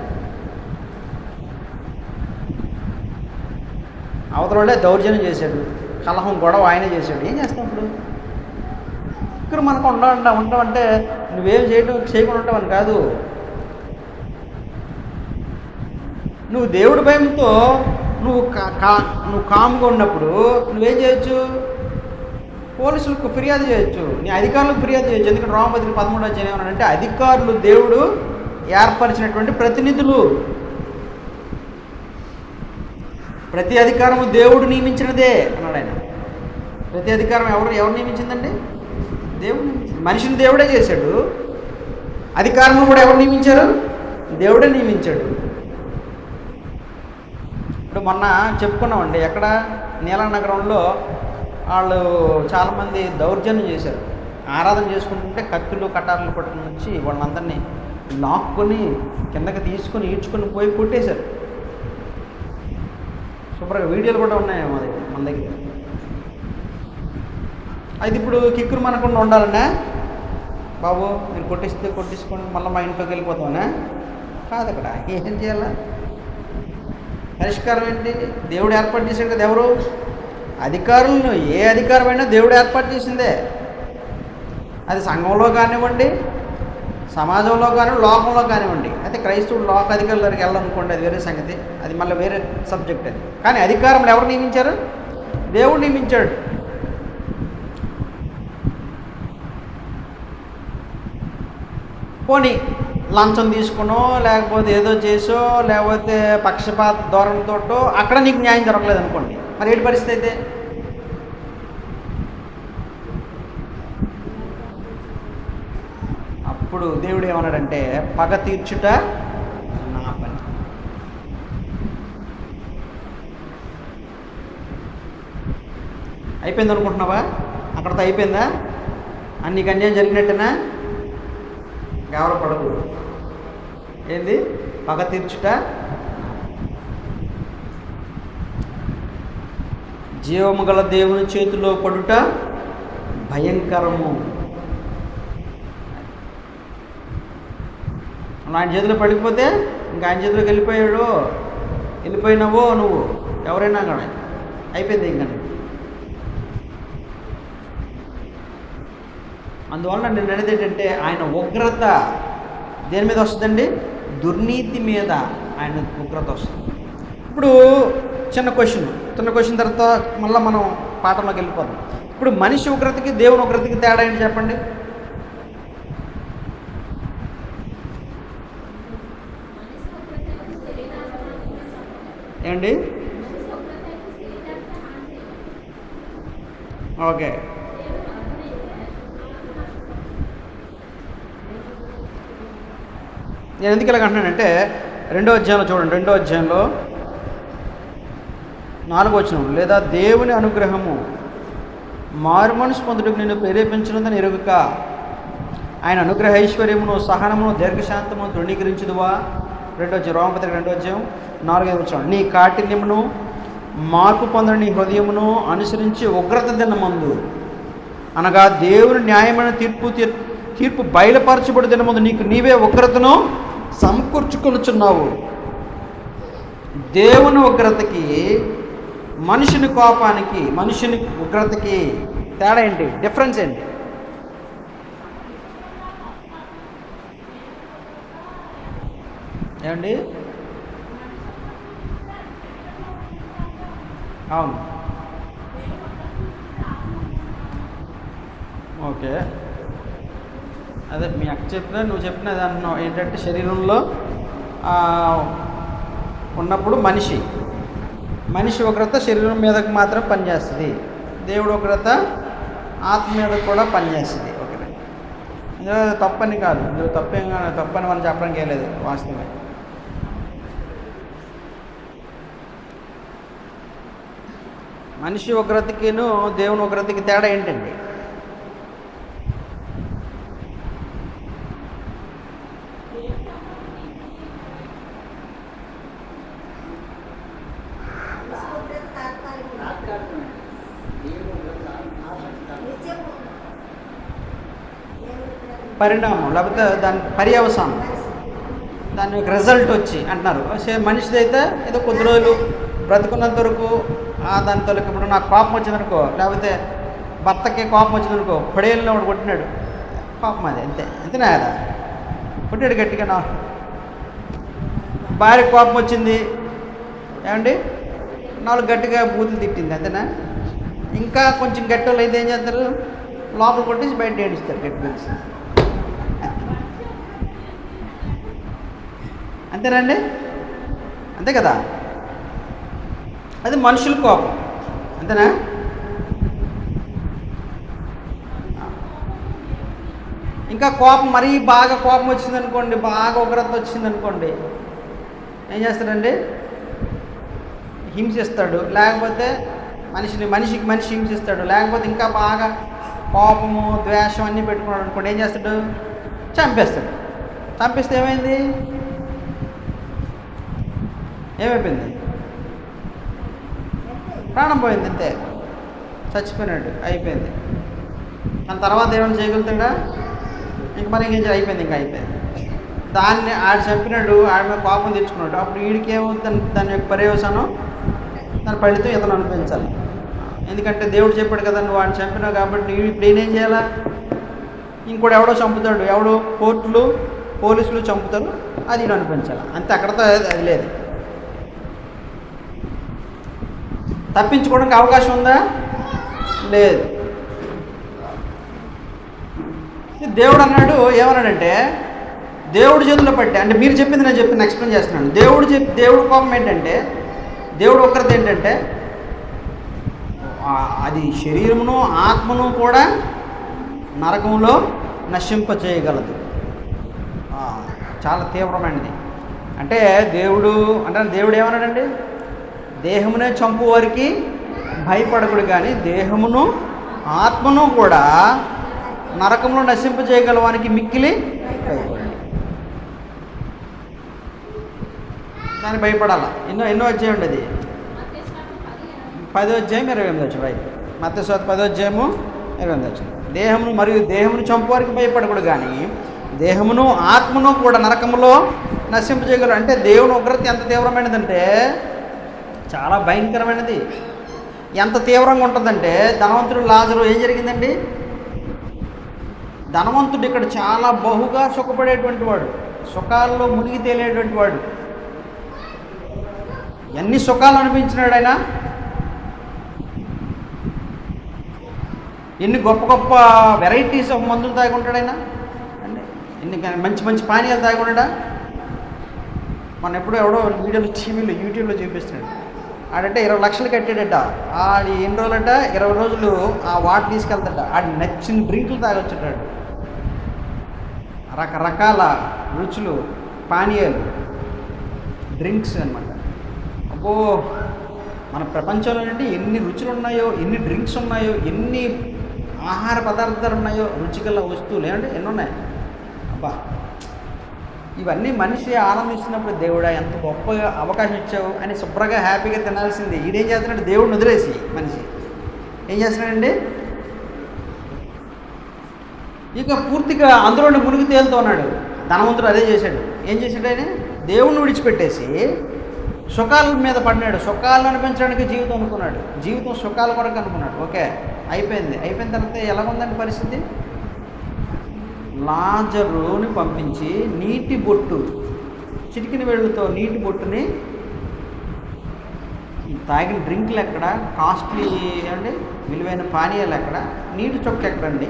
అవతల వాళ్ళే దౌర్జన్యం చేశాడు, కలహం గొడవ ఆయనే చేశాడు, ఏం చేస్తాం ఇప్పుడు? ఇక్కడ మనకు ఉంటామంటే నువ్వేం చేయకుండా ఉంటావని కాదు. నువ్వు దేవుడి భయంతో నువ్వు కామ్గా ఉన్నప్పుడు నువ్వేం చేయొచ్చు? పోలీసులకు ఫిర్యాదు చేయొచ్చు, నీ అధికారులకు ఫిర్యాదు చేయొచ్చు. ఎందుకంటే రోమపత్రిక 13వ అధ్యాయం ఏమన్నాడంటే అధికారులు దేవుడు ఏర్పరిచినటువంటి ప్రతినిధులు. ప్రతి అధికారము దేవుడు నియమించినదే అన్నాడు ఆయన. ప్రతి అధికారం ఎవరు నియమించిందండి? దేవుడు నియమించింది. మనిషిని దేవుడే చేశాడు, అధికారం కూడా ఎవరు నియమించారు? దేవుడే నియమించాడు. ఇప్పుడు మొన్న చెప్పుకున్నామండి, ఎక్కడ నీలనగరంలో వాళ్ళు చాలామంది దౌర్జన్యం చేశారు. ఆరాధన చేసుకుంటుంటే కత్తులు కటార్లు పట్టుకుని వచ్చి వాళ్ళందరినీ లాక్కొని కిందకి తీసుకొని ఈడ్చుకొని పోయి కొట్టేశారు. సూపర్గా వీడియోలు కూడా ఉన్నాయి మన దగ్గర. అయితే ఇప్పుడు కిక్కురు మనకుండా ఉండాలన్నా, బాబు మీరు కొట్టించుకొని మళ్ళీ మా ఇంట్లోకి వెళ్ళిపోతామన్నా? కాదు. అక్కడ ఏం చేయాలా? పరిష్కారం ఏంటి? దేవుడు ఏర్పాటు చేశాడు కదా. ఎవరు? అధికారులను. ఏ అధికారమైనా దేవుడు ఏర్పాటు చేసిందే. అది సంఘంలో కానివ్వండి, సమాజంలో కానీ లోకంలో కానివ్వండి. అయితే క్రైస్తవుడు లోకాధికారుల దగ్గరికి వెళ్ళాలనుకోండి, అది వేరే సంగతి, అది మళ్ళీ వేరే సబ్జెక్ట్ అది. కానీ అధికారంలో ఎవరు నియమించారు? దేవుడు నియమించాడు. పోనీ లంచం తీసుకునో లేకపోతే ఏదో చేసో లేకపోతే పక్షపాత ధోరణితోటో అక్కడ నీకు న్యాయం జరగలేదు అనుకోండి, మరి ఏంటి పరిస్థితి అయితే? అప్పుడు దేవుడు ఏమన్నాడంటే, పగ తీర్చుట నా పని. అయిపోయింది అనుకుంటున్నావా? అక్కడితో అయిపోయిందా? నీకు అన్యాయం జరిగినట్టేనా? గౌరవపడదు. ఏంది పగ తీర్చుట? జీవము గల దేవుని చేతిలో పడుట భయంకరము. ఆయన చేతిలో పడిపోతే ఇంకా ఆయన చేతిలోకి వెళ్ళిపోయినావో నువ్వు ఎవరైనా కానీ అయిపోయింది ఇంకా. అందువల్ల నేను అనేది ఏంటంటే, ఆయన ఉగ్రత దేని మీద వస్తుందండి? దుర్నీతి మీద ఆయన ఉగ్రత వస్తుంది. ఇప్పుడు చిన్న క్వశ్చన్ తర్వాత మళ్ళీ మనం పాఠంలోకి వెళ్ళిపోదాం. ఇప్పుడు మనిషి ఉగ్రతకి దేవుని ఉగ్రతకి తేడా ఏంటి చెప్పండి? ఏంటి? ఓకే, నేను ఎందుకు ఇలాగ అంటున్నానంటే, 2వ అధ్యాయంలో చూడండి, 2వ అధ్యాయంలో 4వ వచనం, లేదా దేవుని అనుగ్రహము మారు మనసు పొందుటకు నిన్ను ప్రేరేపించినందని ఎరుగక ఆయన అనుగ్రహ ఐశ్వర్యమును సహనమును దీర్ఘశాంతమును తృణీకరించుదువా? 2వ అధ్యాయం, రోమపత్రిక 2వ అధ్యాయం 4వ వచనం, నీ కాఠిన్యమును మార్పు పొందని నీ హృదయమును అనుసరించి ఉగ్రత దినమందు, అనగా దేవుని న్యాయమైన తీర్పు బయలుపరచబడి దినమందు నీకు నీవే ఉగ్రతను సమకూర్చుకొనుచున్నావు. దేవుని ఉగ్రతకి మనుషుని కోపానికి మనుషుని ఉగ్రతకి తేడా ఏంటి? డిఫరెన్స్ ఏంటి? ఏమండి? అవును, ఓకే, అదే మీ అక్క చెప్పినా నువ్వు చెప్పినది అంటున్నావు. ఏంటంటే శరీరంలో ఉన్నప్పుడు మనిషి ఉగ్రత శరీరం మీదకి మాత్రం పనిచేస్తుంది, దేవుడు ఉగ్రత ఆత్మ మీద కూడా పనిచేస్తుంది. ఓకే, ఇందులో తప్పని కాదు, ఇందులో తప్పని మనం చెప్పడానికి ఏం లేదు, వాస్తవమే. మనిషి ఉగ్రతకిను దేవుని ఉగ్రతకి తేడా ఏంటండి? పరిణామం, లేకపోతే దాని పర్యవసానం, దాని యొక్క రిజల్ట్ వచ్చి అంటున్నారు. మనిషిది అయితే ఏదో కొద్ది రోజులు బ్రతుకున్నంత వరకు దాని తొలకి. ఇప్పుడు నాకు కోపం వచ్చిందనుకో, లేకపోతే భర్తకి కోపం వచ్చిందనుకో, పడేళ్ళలో ఒకటి కొట్టినాడు, కోపం అది అంతేనా కదా, కొట్టాడు గట్టిగా. నా భార్య కోపం వచ్చింది, ఏమండి 4 గట్టిగా బూతులు తిట్టింది, అంతేనా? ఇంకా కొంచెం గట్టి వాళ్ళు అయితే ఏం చేస్తారు, లోపల కొట్టేసి బయట ఏడుస్తారు గట్టి. అంతేనండి, అంతే కదా? అది మనుషుల కోపం, అంతేనా? ఇంకా కోపం మరీ బాగా కోపం వచ్చిందనుకోండి, బాగా ఉగ్రత వచ్చిందనుకోండి, ఏం చేస్తాడండి? హింసిస్తాడు, లేకపోతే మనిషికి మనిషి హింసిస్తాడు, లేకపోతే ఇంకా బాగా కోపము ద్వేషం అన్నీ పెట్టుకున్నాడు అనుకోండి, ఏం చేస్తాడు? చంపేస్తాడు. చంపేస్తే ఏమైంది? ప్రాణం పోయింది, అంతే, చచ్చిపోయినాడు, అయిపోయింది. దాని తర్వాత ఏమైనా చేయగలుగుతాడా? ఇంక మరి ఇంకేం అయిపోయింది. దాన్ని ఆడు చంపినాడు, ఆడి మీద కోపం తెచ్చుకున్నాడు, అప్పుడు వీడికి ఏమవుతుంది? దాని యొక్క పర్యవసానం, దాని ఫలితం ఇతను అనిపించాలి. ఎందుకంటే దేవుడు చెప్పాడు కదా, నువ్వు వాడిని చంపినావు కాబట్టి ఇప్పుడు నేనేం చేయాలా? ఇంకోటి ఎవడో చంపుతాడు, ఎవడో కోర్టులు పోలీసులు చంపుతారు, అది ఈయన అనిపించాలి అంతే. అక్కడతో అది లేదు. తప్పించుకోవడానికి అవకాశం ఉందా? లేదు. దేవుడు అన్నాడు, ఏమన్నాడంటే దేవుడి చేతిలో పట్టే, అంటే మీరు చెప్పింది నేను చెప్పింది ఎక్స్ప్లెయిన్ చేస్తున్నాను. దేవుడు కోపం ఏంటంటే, దేవుడు ఒక్కరిది ఏంటంటే అది శరీరమును ఆత్మను కూడా నరకంలో నశింప చేయగలదు. చాలా తీవ్రమైనది. అంటే దేవుడు ఏమన్నాడండి, దేహమునే చంపు వారికి భయపడకుడు కానీ దేహమును ఆత్మను కూడా నరకంలో నశింప చేయగలవానికి మిక్కిలి భయపడండి. దాన్ని భయపడాల. ఎన్నో అధ్యాయం ఉండేది, 10వ అధ్యాయం 28వ వచనం. రైట్, మత్తయి సువార్త 10వ అధ్యాయము 28వ వచనం. దేహమును చంపు వారికి భయపడకూడదు కానీ దేహమును ఆత్మను కూడా నరకములో నశింపజేయగలరు. అంటే దేవుని ఉగ్రత ఎంత తీవ్రమైనదంటే చాలా భయంకరమైనది. ఎంత తీవ్రంగా ఉంటుందంటే ధనవంతుడు లాజరు ఏం జరిగిందండి, ధనవంతుడు ఇక్కడ చాలా బహుగా సుఖపడేటువంటి వాడు, సుఖాల్లో మునిగి తేలేటువంటి వాడు, ఎన్ని సుఖాలు అనిపించినాడు ఆయన, ఎన్ని గొప్ప గొప్ప వెరైటీస్ ఆఫ్ మందులు తాగుంటాడు ఆయన, అంటే ఎన్ని మంచి పానీయాలు తాగుంటాడా. మన ఎప్పుడో ఎవడో వీడియోలు టీవీలో యూట్యూబ్లో చూపిస్తున్నాడు. ఆడంటే 20 లక్షలు కట్టాడట, ఆడి ఎన్ని రోజులంట 20 రోజులు ఆ వాటర్ తీసుకెళ్తాడ, ఆడి నచ్చిన డ్రింకులు తాగొచ్చుంటాడు, రకరకాల రుచులు, పానీయాలు, డ్రింక్స్ అనమాట. అబ్బో, మన ప్రపంచంలో నుండి ఎన్ని రుచులు ఉన్నాయో, ఎన్ని డ్రింక్స్ ఉన్నాయో, ఎన్ని ఆహార పదార్థాలు ఉన్నాయో, రుచిగల వస్తువులు ఏమంటే ఎన్ని ఉన్నాయి. అబ్బా, ఇవన్నీ మనిషి ఆనందిస్తున్నప్పుడు దేవుడా ఎంత గొప్పగా అవకాశం ఇచ్చావు అని శుభ్రంగా హ్యాపీగా తినాల్సింది. ఈడేం చేస్తున్నాడు, దేవుడిని వదిలేసి మనిషి ఏం చేస్తున్నాడండి, ఇక పూర్తిగా అందులోని మునిగి తేలుతూ ఉన్నాడు. ధనవంతుడు అదే చేశాడు. ఏం చేశాడు ఆయన, దేవుణ్ణి విడిచిపెట్టేసి సుఖాల మీద పడినాడు. సుఖాలను అనిపించడానికి జీవితం అనుకున్నాడు, జీవితం సుఖాల కొరకు అనుకున్నాడు. ఓకే, అయిపోయిన తర్వాత ఎలాగుందండి పరిస్థితి, లాజరుని పంపించి నీటి బొట్టు, చిటికిన వేళ్ళతో నీటి బొట్టుని, తాగిన డ్రింక్లు ఎక్కడ, కాస్ట్లీ అండి విలువైన పానీయాలు ఎక్కడ, నీటి చొక్క ఎక్కడండి.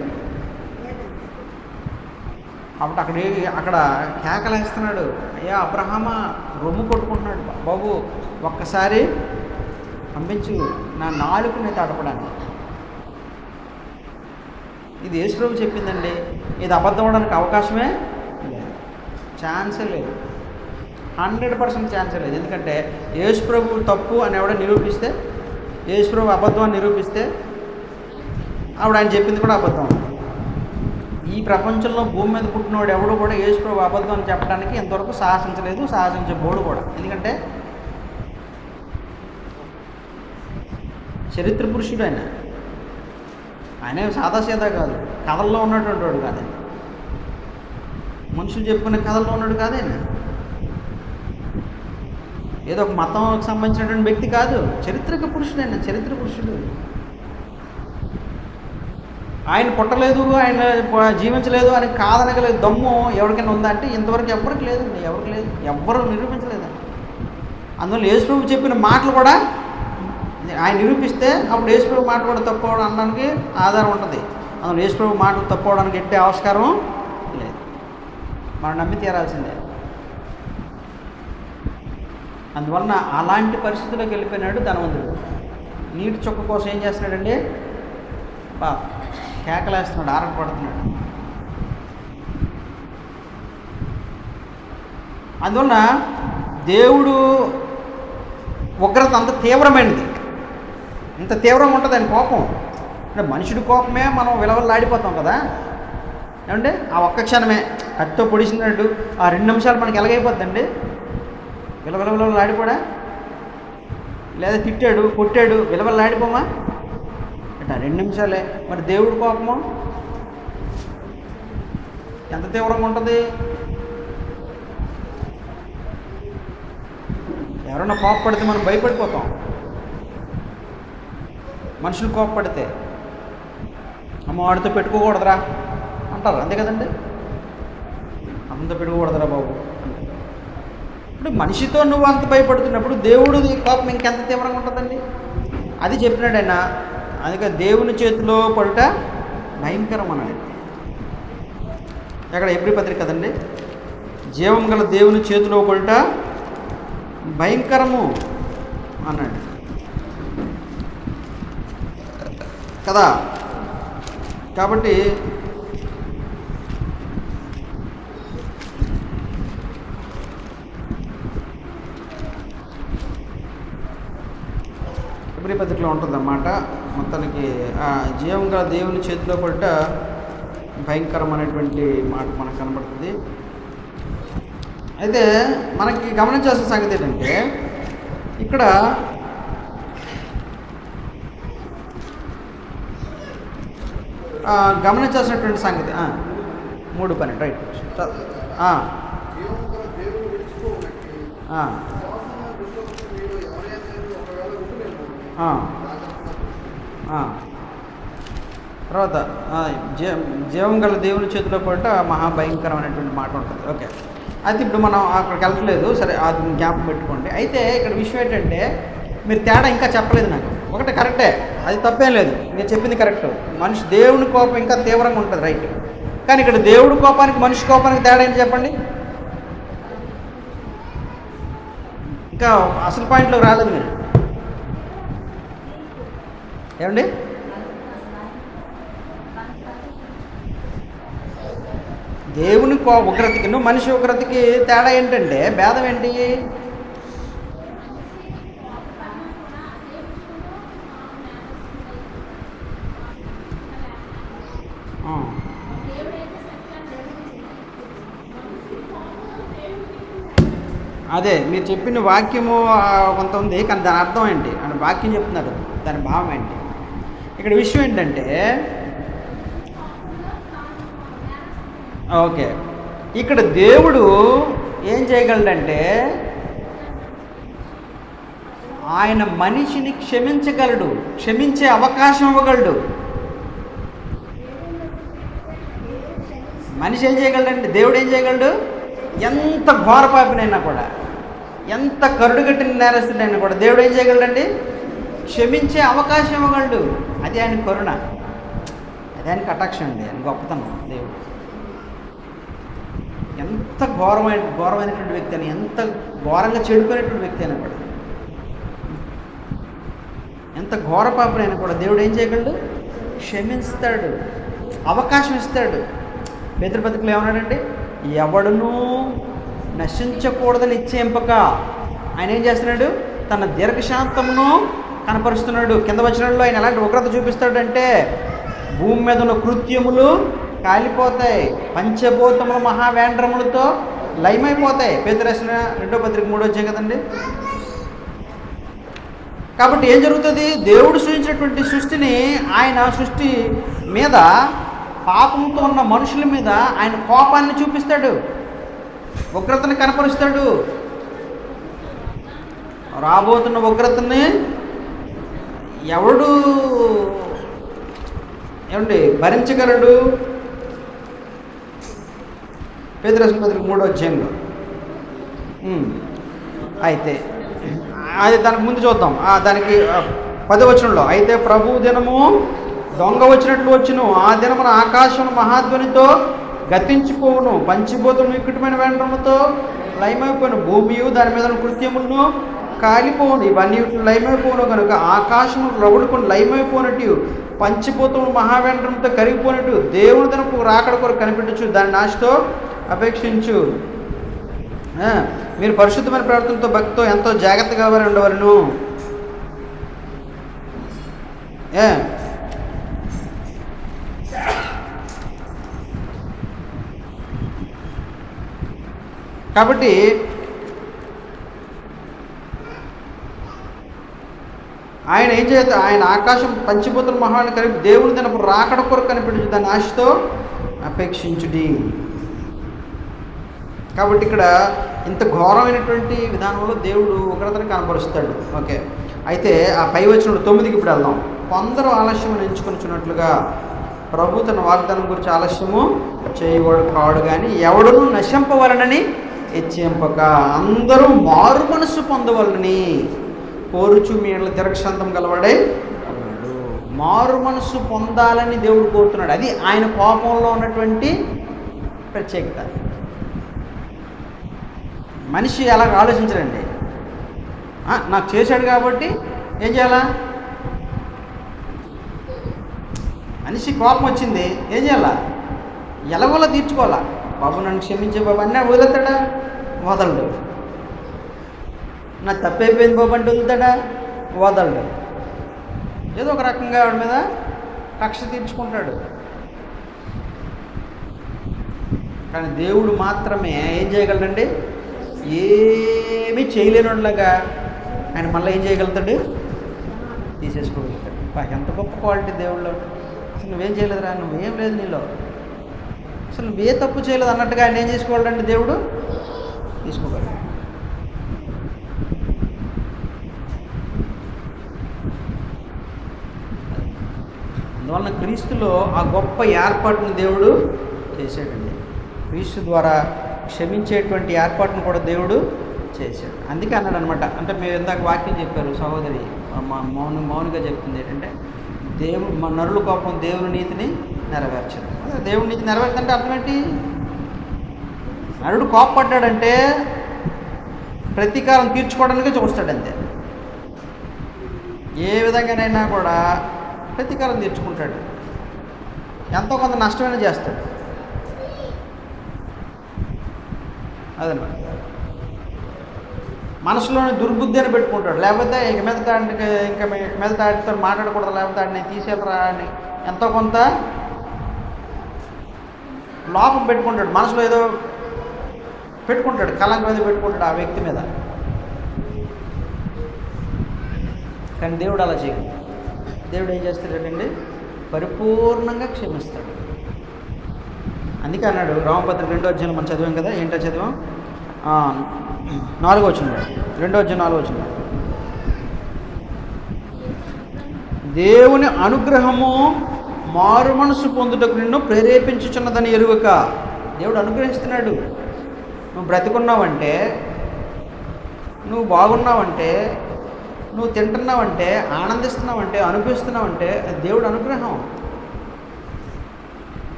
కాబట్టి అక్కడ కేకలేస్తున్నాడు, అయ్యా అబ్రహామా, రొమ్ము కొట్టుకుంటున్నాడు, బాబు ఒక్కసారి పంపించు నా నాలుకని తడపడానికి. ఇది యేసుప్రభు చెప్పిందండి, ఇది అబద్ధం అవడానికి అవకాశమే లేదు, ఛాన్సే లేదు, 100% ఛాన్సే లేదు. ఎందుకంటే యేసుప్రభు తప్పు అని ఎవడో నిరూపిస్తే, యేసుప్రభు అబద్ధం అని నిరూపిస్తే ఆవిడ ఆయన చెప్పింది కూడా అబద్ధం. ఈ ప్రపంచంలో భూమి మీద పుట్టినవాడు ఎవడు కూడా యేసుప్రభు అబద్ధం అని చెప్పడానికి ఎంతవరకు సాహసించలేదు, సాహసించబోడు కూడా. ఎందుకంటే చరిత్ర పురుషుడు ఆయన సాదాసీదా కాదు, కథల్లో ఉన్నటువంటి వాడు కాదండి, మనుషులు చెప్పుకునే కథల్లో ఉన్నాడు కాదండి, ఏదో ఒక మతంకి సంబంధించినటువంటి వ్యక్తి కాదు, చరిత్రక పురుషుడు. చరిత్ర పురుషుడు. ఆయన పుట్టలేదు, ఆయన జీవించలేదు అని కాదనగలేదు దమ్ము ఎవరికైనా ఉందా అంటే ఇంతవరకు ఎవరికి లేదండి, ఎవ్వరు నిరూపించలేదండి. అందువల్ల యేసుప్రభు చెప్పిన మాటలు కూడా ఆయన నిరూపిస్తే అప్పుడు యేసుప్రభు మాట కూడా తప్పుకోవడం అనడానికి ఆధారం ఉంటుంది. అందులో యేసుప్రభు మాటలు తప్పుకోవడానికి ఎట్టే ఆవిష్కారం లేదు, మనం నమ్మి తీరాల్సిందే. అందువలన అలాంటి పరిస్థితుల్లోకి వెళ్ళిపోయినాడు ధనవంతుడు. నీటి చుక్క కోసం ఏం చేస్తున్నాడండి, కేకలేస్తున్నాడు, ఆరపడుతున్నాడు. అందువలన దేవుడు ఉగ్రత అంత తీవ్రమైనది, ఇంత తీవ్రంగా ఉంటుంది ఆయన కోపం. అంటే మనుషుడి కోపమే మనం విలవల్లాడిపోతాం కదా ఏమంటే, ఆ ఒక్క క్షణమే కత్తితో పొడిచినట్టు ఆ 2 నిమిషాలు మనకి ఎలాగైపోద్దండి, విలవలాడిపోడా, లేదా తిట్టాడు కొట్టాడు విలవల్లాడిపోమా అంటే 2 నిమిషాలే. మరి దేవుడి కోపము ఎంత తీవ్రంగా ఉంటుంది. ఎవరైనా కోపపడితే మనం భయపడిపోతాం, మనుషులు కోపపడితే అమ్మ వాడితో పెట్టుకోకూడదురా అంటారు, అంతే కదండి. అంత పిడుగుపడతారా బాబు. ఇప్పుడు మనిషితో నువ్వు అంత భయపడుతున్నప్పుడు దేవుడు కోపం ఇంకెంత తీవ్రంగా ఉంటుందండి. అది చెప్పినాడు ఆయన. అందుకే దేవుని చేతిలో పడుట భయంకరం అన్నాడు. ఎక్కడ ఎబ్రీ పత్రిక కదండి, జీవం గల దేవుని చేతిలో పడుట భయంకరము అన్నాడు కదా. కాబట్టి ఎబ్రీ పత్రికలో ఉంటుందన్నమాట. మొత్తానికి ఆ జీవం గల దేవుని చేతిలో పడ్డ భయంకరం అనేటువంటి మాట మనకు కనబడుతుంది. అయితే మనకి గమనించాల్సిన సంగతి ఏంటంటే ఇక్కడ గమనించాల్సినటువంటి సంగతి 3 రైట్. జీవము గల దేవుడు విడిచిపోవునట్టి శ్వాసమున దుష్టవృత్తి మీలో ఎవరైనా ఒకవేళ ఉండునేమో జాగ్రత్తగా. తర్వాత జీవం గల దేవుని చేతిలో పడ్డ మహాభయంకరమైనటువంటి మాట ఉంటుంది. ఓకే, అయితే ఇప్పుడు మనం అక్కడికి వెళ్ళట్లేదు, సరే అది జ్ఞాపకం పెట్టుకోండి. అయితే ఇక్కడ విషయం ఏంటంటే మీరు తేడా ఇంకా చెప్పలేదు నాకు. ఒకటి కరెక్టే, అది తప్పేం లేదు, నేను చెప్పింది కరెక్ట్. దేవుని కోపం ఇంకా తీవ్రంగా ఉంటుంది, రైట్. కానీ ఇక్కడ దేవుడి కోపానికి మనిషి కోపానికి తేడా ఏంటి చెప్పండి. ఇంకా అసలు పాయింట్లోకి రాలేదు మీరు, ఏమండి? దేవుని ఉగ్రతకి మనిషి ఉగ్రతకి తేడా ఏంటంటే భేదం ఏంటి? అదే మీరు చెప్పిన వాక్యము కొంత ఉంది, కానీ దాని అర్థం ఏంటి అని వాక్యం చెప్తున్నారు, దాని భావం ఏంటి? ఇక్కడ విషయం ఏంటంటే ఓకే, ఇక్కడ దేవుడు ఏం చేయగలడంటే ఆయన మనిషిని క్షమించగలడు, క్షమించే అవకాశం ఇవ్వగలడు. మనిషి ఏం చేయగలడంటే దేవుడు ఏం చేయగలడు? ఎంత ఘోరపాపినైనా కూడా, ఎంత కరుడుగట్టిన నేరస్తుడైనా కూడా దేవుడు ఏం చేయగలడండి? క్షమించే అవకాశం ఇవ్వగలడు. అది ఆయన కరుణ, అది ఆయన కటాక్షం అండి, ఆయన గొప్పతనం. దేవుడు ఎంత ఘోరమైనటువంటి వ్యక్తి అని, ఎంత ఘోరంగా చెడుకునేటువంటి వ్యక్తి అయినా కూడా, ఎంత ఘోరపాపినైనా కూడా దేవుడు ఏం చేయగలడు? క్షమిస్తాడు, అవకాశం ఇస్తాడు. పేతురుపత్రికలో ఏమన్నాడంటే ఎవడునూ నశించకూడదని ఇచ్చే ఎంపక ఆయన ఏం చేస్తున్నాడు? తన దీర్ఘశాంతమును కనపరుస్తున్నాడు. కింద వచనంలో ఆయన ఎలాంటి ఉగ్రత చూపిస్తాడంటే భూమి మీద ఉన్న కృత్యములు కాలిపోతాయి, పంచభూతములు మహావేంద్రములతో లయమైపోతాయి. పేతురు రాసిన 2వ పత్రిక 3వ అధ్యాయం కదండి. కాబట్టి ఏం జరుగుతుంది? దేవుడు సృష్టించినటువంటి సృష్టిని, ఆయన సృష్టి మీద పాపంతో ఉన్న మనుషుల మీద ఆయన కోపాన్ని చూపిస్తాడు, ఉగ్రతని కనపరుస్తాడు. రాబోతున్న ఉగ్రతని ఎవడు ఏమండి భరించగలడు? పేతురు రాసిన పత్రిక 3వ అధ్యాయంలో. అయితే అది దానికి ముందు చూద్దాం. దానికి 10వ వచనంలో అయితే ప్రభు దినము దొంగ వచ్చినట్లు వచ్చును, ఆ దినమున ఆకాశం మహాధ్వనితో గతించిపోవును, పంచిపోతును వికటమైన వేండ్రముతో లయమైపోను, భూమియు దాని మీద కృత్యములను కాలిపోవును, ఇవన్నీ లయమైపోను కనుక ఆకాశము రగులుకొని లయమైపోనట్టు పంచిపోతును మహావేంద్రంతో కరిగిపోయినట్టు దేవుని తనకు రాకడ కొరకు కనిపెట్టచ్చు, దాని నాశతో అపేక్షించు. మీరు పరిశుద్ధమైన ప్రవర్తనతో భక్తితో ఎంతో జాగ్రత్తగా ఉండవలను. కాబట్టి ఆయన ఏం చేద్దాం? ఆయన ఆకాశం పంచిపోతున్న మహాన్ని కలిపి దేవుని తనకు రాకడ కొరకు కనిపెట్టు, దాని ఆశతో అపేక్షించుడి. కాబట్టి ఇక్కడ ఇంత ఘోరమైనటువంటి విధానంలో దేవుడు ఉగ్రతను కనపరుస్తాడు. ఓకే, అయితే ఆ పై వచనం 9కి ఇప్పుడు వెళ్దాం. కొందరు ఆలస్యం ఎంచుకొనిచున్నట్లుగా ప్రభు తన వాగ్దానం గురించి ఆలస్యము చేయవాడు కాడు, కానీ ఎవడును నశింపవలనని హెచ్చింపక అందరూ మారు మనసు పొందవలనని కోరుచు మీ ఎడల దీర్ఘశాంతం గలవాడై ఉన్నాడు. మారు మనసు పొందాలని దేవుడు కోరుతున్నాడు. అది ఆయన కోపంలో ఉన్నటువంటి ప్రత్యేకత. మనిషి అలా ఆలోచించడండి. నాకు చేశాడు కాబట్టి ఏం చేయాలా? మనిషి కోపం వచ్చింది, ఏం చేయాలా? ఎలాగోలా తీర్చుకోవాలా. బాబు నన్ను క్షమించే బాబు అన్నీ వదులుతాడా? వదలడు. నాకు తప్పైపోయింది బాబు అంటే వదులుతాడా? వదలడు. ఏదో ఒక రకంగా వాడి మీద కక్ష తీర్చుకుంటాడు. కానీ దేవుడు మాత్రమే ఏం చేయగలడండి? ఏమీ చేయలేనిలాగా ఆయన మళ్ళీ ఏం చేయగలుగుతాడు? తీసేసుకోగలుగుతాడు. ఎంత గొప్ప క్వాలిటీ దేవుళ్ళు. అసలు నువ్వేం చేయలేదురా, నువ్వేం లేదు నీలో, అసలు నువ్వే తప్పు చేయలేదు అన్నట్టుగా ఆయన ఏం చేసుకోగలడండి? దేవుడు తీసుకోగలడు. అందువలన క్రీస్తులో ఆ గొప్ప ఏర్పాటును దేవుడు చేశాడండి. క్రీస్తు ద్వారా క్షమించేటువంటి ఏర్పాటును కూడా దేవుడు చేశాడు. అందుకే అన్నాడు అనమాట. అంటే మీరు ఇందాక వాక్యం చెప్పారు, సహోదరి మౌనిగా చెప్తుంది ఏంటంటే, మన నరుల కోపం దేవుని నీతిని నెరవేర్చదు. అదే దేవుని నీతి నెరవేర్చదంటే అర్థం ఏంటి? నరుడు కోపపడ్డాడంటే ప్రతీకారం తీర్చుకోవడానికే చూస్తాడంతే. ఏ విధంగానైనా కూడా ప్రతీకారం తీర్చుకుంటాడు, ఎంతో కొంత నష్టమైనా చేస్తాడు. అదనమాట. మనసులోని దుర్బుద్ధి అని పెట్టుకుంటాడు. లేకపోతే ఇక మీద తాడితో మాట్లాడకూడదు, లేకపోతే ఆడిని తీసేదరా అని ఎంతో కొంత లోపం పెట్టుకుంటాడు. మనసులో ఏదో పెట్టుకుంటాడు, కలంకం మీద పెట్టుకుంటాడు ఆ వ్యక్తి మీద. కానీ దేవుడు అలా చేయడు. దేవుడు ఏం చేస్తాడండి? పరిపూర్ణంగా క్షమిస్తాడు. అందుకే అన్నాడు రోమపత్రిక 2వ అధ్యాయంలో మనం చదివాం కదా. ఏంటో చదివాం? 4వ వచనం, 2వ అధ్యాయం 4వ వచనం. దేవుని అనుగ్రహము మారు మనసు పొందుటకు నిన్ను ప్రేరేపించుచున్నదని ఎరుగక. దేవుడు అనుగ్రహిస్తున్నాడు. నువ్వు బ్రతికున్నావంటే, నువ్వు బాగున్నావంటే, నువ్వు తింటున్నావంటే, ఆనందిస్తున్నావంటే, అనుభవిస్తున్నావంటే అది దేవుడు అనుగ్రహం.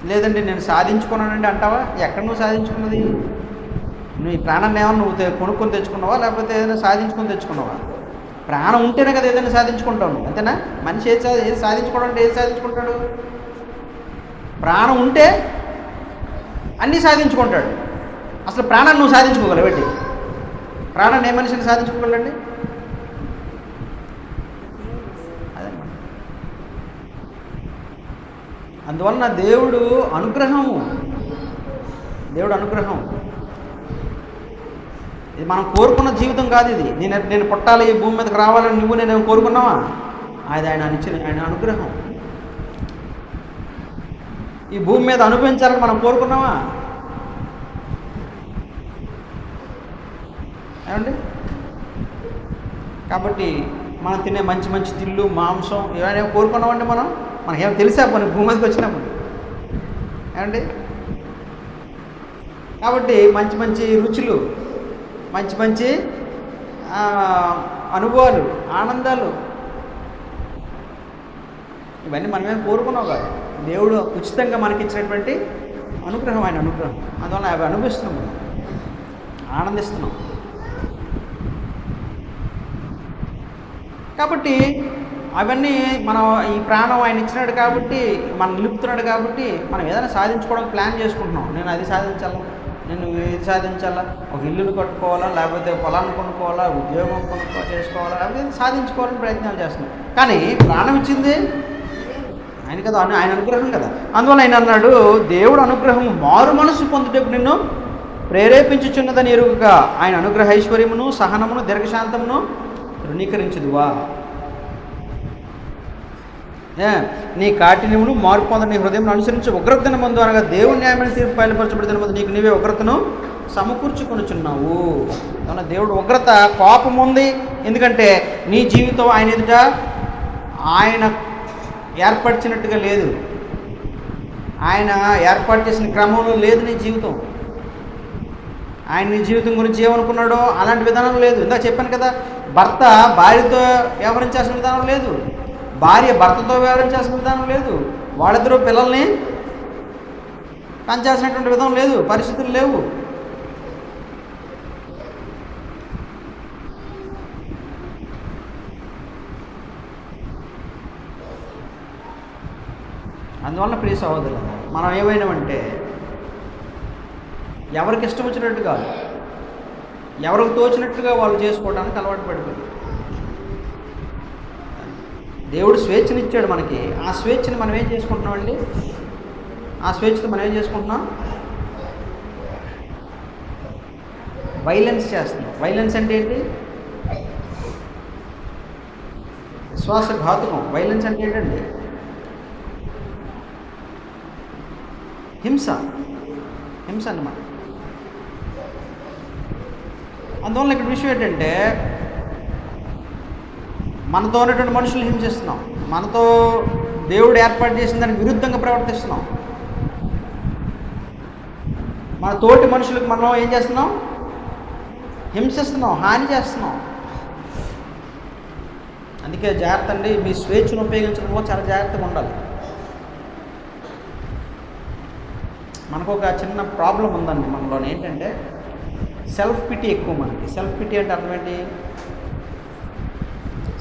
లేదండి నేను సాధించుకున్నానండి అంటావా? ఎక్కడ నువ్వు సాధించుకున్నది? నువ్వు ఈ ప్రాణాన్ని ఏమన్నా నువ్వు కొనుక్కొని తెచ్చుకున్నావా, లేకపోతే ఏదైనా సాధించుకొని తెచ్చుకున్నావా? ప్రాణం ఉంటేనే కదా ఏదైనా సాధించుకుంటావు నువ్వు, అంతేనా? మనిషి ఏది సాధించుకోవడం అంటే ఏది సాధించుకుంటాడు? ప్రాణం ఉంటే అన్నీ సాధించుకుంటాడు. అసలు ప్రాణాన్ని నువ్వు సాధించుకోగలవేంటి? ప్రాణాన్ని ఏ మనిషిని సాధించుకోగలండి? అదన్నమాట. అందువలన దేవుడు అనుగ్రహము, దేవుడు అనుగ్రహం. ఇది మనం కోరుకున్న జీవితం కాదు. ఇది నేను పుట్టాలి, ఈ భూమి మీదకి రావాలని నువ్వు నేను కోరుకున్నావా? అది ఆయన అనుగ్రహం. ఈ భూమి మీద అనుభవించాలని మనం కోరుకున్నావా? ఏమండి? కాబట్టి మనం తినే మంచి మంచి తిళ్ళు, మాంసం ఇవన్నీ కోరుకున్నామండి. మనకేమో తెలిసా మన భూమి మీదకి వచ్చినప్పుడు? ఏమండి? కాబట్టి మంచి మంచి రుచులు, మంచి మంచి అనుభవాలు, ఆనందాలు ఇవన్నీ మనమేం కోరుకున్నావు కాదు. దేవుడు ఉచితంగా మనకిచ్చినటువంటి అనుగ్రహం, ఆయన అనుగ్రహం. అందువల్ల అవి అనుభవిస్తున్నాం, మనం ఆనందిస్తున్నాం. కాబట్టి అవన్నీ మనం ఈ ప్రాణం ఆయన ఇచ్చినాడు కాబట్టి, మనం నిలుపుతున్నాడు కాబట్టి మనం ఏదైనా సాధించుకోవడానికి ప్లాన్ చేసుకుంటున్నాం. నేను అది సాధించాలా, నేను ఇది సాధించాలా, ఒక ఇల్లును కట్టుకోవాలా, లేకపోతే పొలాన్ని కొనుక్కోవాలా, ఉద్యోగం చేసుకోవాలా, లేకపోతే సాధించుకోవాలని ప్రయత్నాలు చేస్తున్నాం. కానీ ప్రాణం ఇచ్చింది ఆయన కదా, ఆయన అనుగ్రహం కదా. అందువల్ల ఆయన అన్నాడు, దేవుడు అనుగ్రహం మారు మనసు పొందుటకు నిన్ను ప్రేరేపించుచున్నదని ఎరుగక ఆయన అనుగ్రహ ఐశ్వర్యమును, సహనమును, దీర్ఘశాంతమును తృణీకరించదువా. నీ కాఠిన్యమును మార్పు పొందని నీ హృదయం అనుసరించి ఉగ్రతను ముందు అనగా దేవుని న్యాయమైన తీర్పు బయలుపరచబడిన ముందు నీకు నీవే ఉగ్రతను సమకూర్చుకొనుచున్నావు. అవునా? దేవుడు ఉగ్రత, కోపం ఉంది. ఎందుకంటే నీ జీవితం ఆయన ఎదుట ఆయన ఏర్పరిచినట్టుగా లేదు, ఆయన ఏర్పాటు చేసిన క్రమంలో లేదు నీ జీవితం. ఆయన నీ జీవితం గురించి ఏమనుకున్నాడో అలాంటి విధానం లేదు. ఇందాక చెప్పాను కదా, భర్త భార్యతో వ్యవహరించాల్సిన విధానం లేదు, భార్య భర్తతో వ్యవహరించాల్సిన విధానం లేదు, వాళ్ళిద్దరూ పిల్లల్ని పెంచాల్సినటువంటి విధానం లేదు, పరిస్థితులు లేవు. అందువల్ల ప్రియ సహోదరులు, మనం ఏమైనామంటే ఎవరికి ఇష్టం వచ్చినట్టు కాదు, ఎవరికి తోచినట్టుగా వాళ్ళు చేసుకోవడానికి అలవాటు పడిపోయింది. దేవుడు స్వేచ్ఛనిచ్చాడు మనకి, ఆ స్వేచ్ఛని మనం ఏం చేసుకుంటున్నామండి? ఆ స్వేచ్ఛతో మనం ఏం చేసుకుంటున్నాం? వైలెన్స్ చేస్తున్నాం. వైలెన్స్ అంటే ఏంటి? విశ్వాసఘాతుకం. వైలెన్స్ అంటే ఏంటండి? హింస. హింస అన్నమాట. అందువల్ల ఇక్కడ విషయం ఏంటంటే, మనతో ఉన్నటువంటి మనుషులు హింసిస్తున్నాం, మనతో దేవుడు ఏర్పాటు చేసిన దానికి విరుద్ధంగా ప్రవర్తిస్తున్నాం, మన తోటి మనుషులకు మనం ఏం చేస్తున్నాం? హింసిస్తున్నాం, హాని చేస్తున్నాం. అందుకే జాగ్రత్త అండి, మీ స్వేచ్ఛను ఉపయోగించడంలో చాలా జాగ్రత్తగా ఉండాలి. మనకు ఒక చిన్న ప్రాబ్లం ఉందండి మనలో. ఏంటంటే సెల్ఫ్ పిటీ ఎక్కువ మనకి. సెల్ఫ్ పిటీ అంటే అర్థం ఏంటి?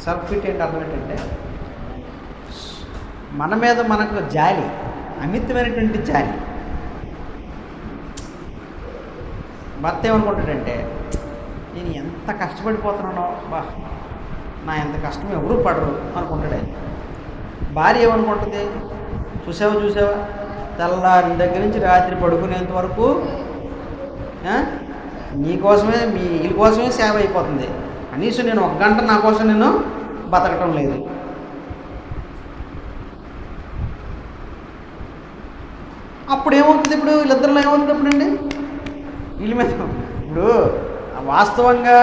సెల్ఫ్ పిటీ అంటే అర్థం ఏంటంటే మన మీద మనకు జాలి, అమితమైనటువంటి జాలి. భర్త ఏమనుకుంటాడంటే, నేను ఎంత కష్టపడిపోతున్నానో, బా నా ఎంత కష్టం ఎవరూ పడరు అనుకుంటాడు ఆయన. భార్య ఏమనుకుంటుంది? చూసావా తెల్లారి దగ్గర నుంచి రాత్రి పడుకునేంత వరకు నీకోసమే, మీ వీళ్ళ కోసమే సేవ అయిపోతుంది, కనీసం నేను 1 గంట నా కోసం నేను బతకటం లేదు. అప్పుడు ఏమవుతుంది? ఇప్పుడు వీళ్ళిద్దరిలో ఏమవుతుంది అప్పుడండి? వీళ్ళ మీద ఇప్పుడు వాస్తవంగా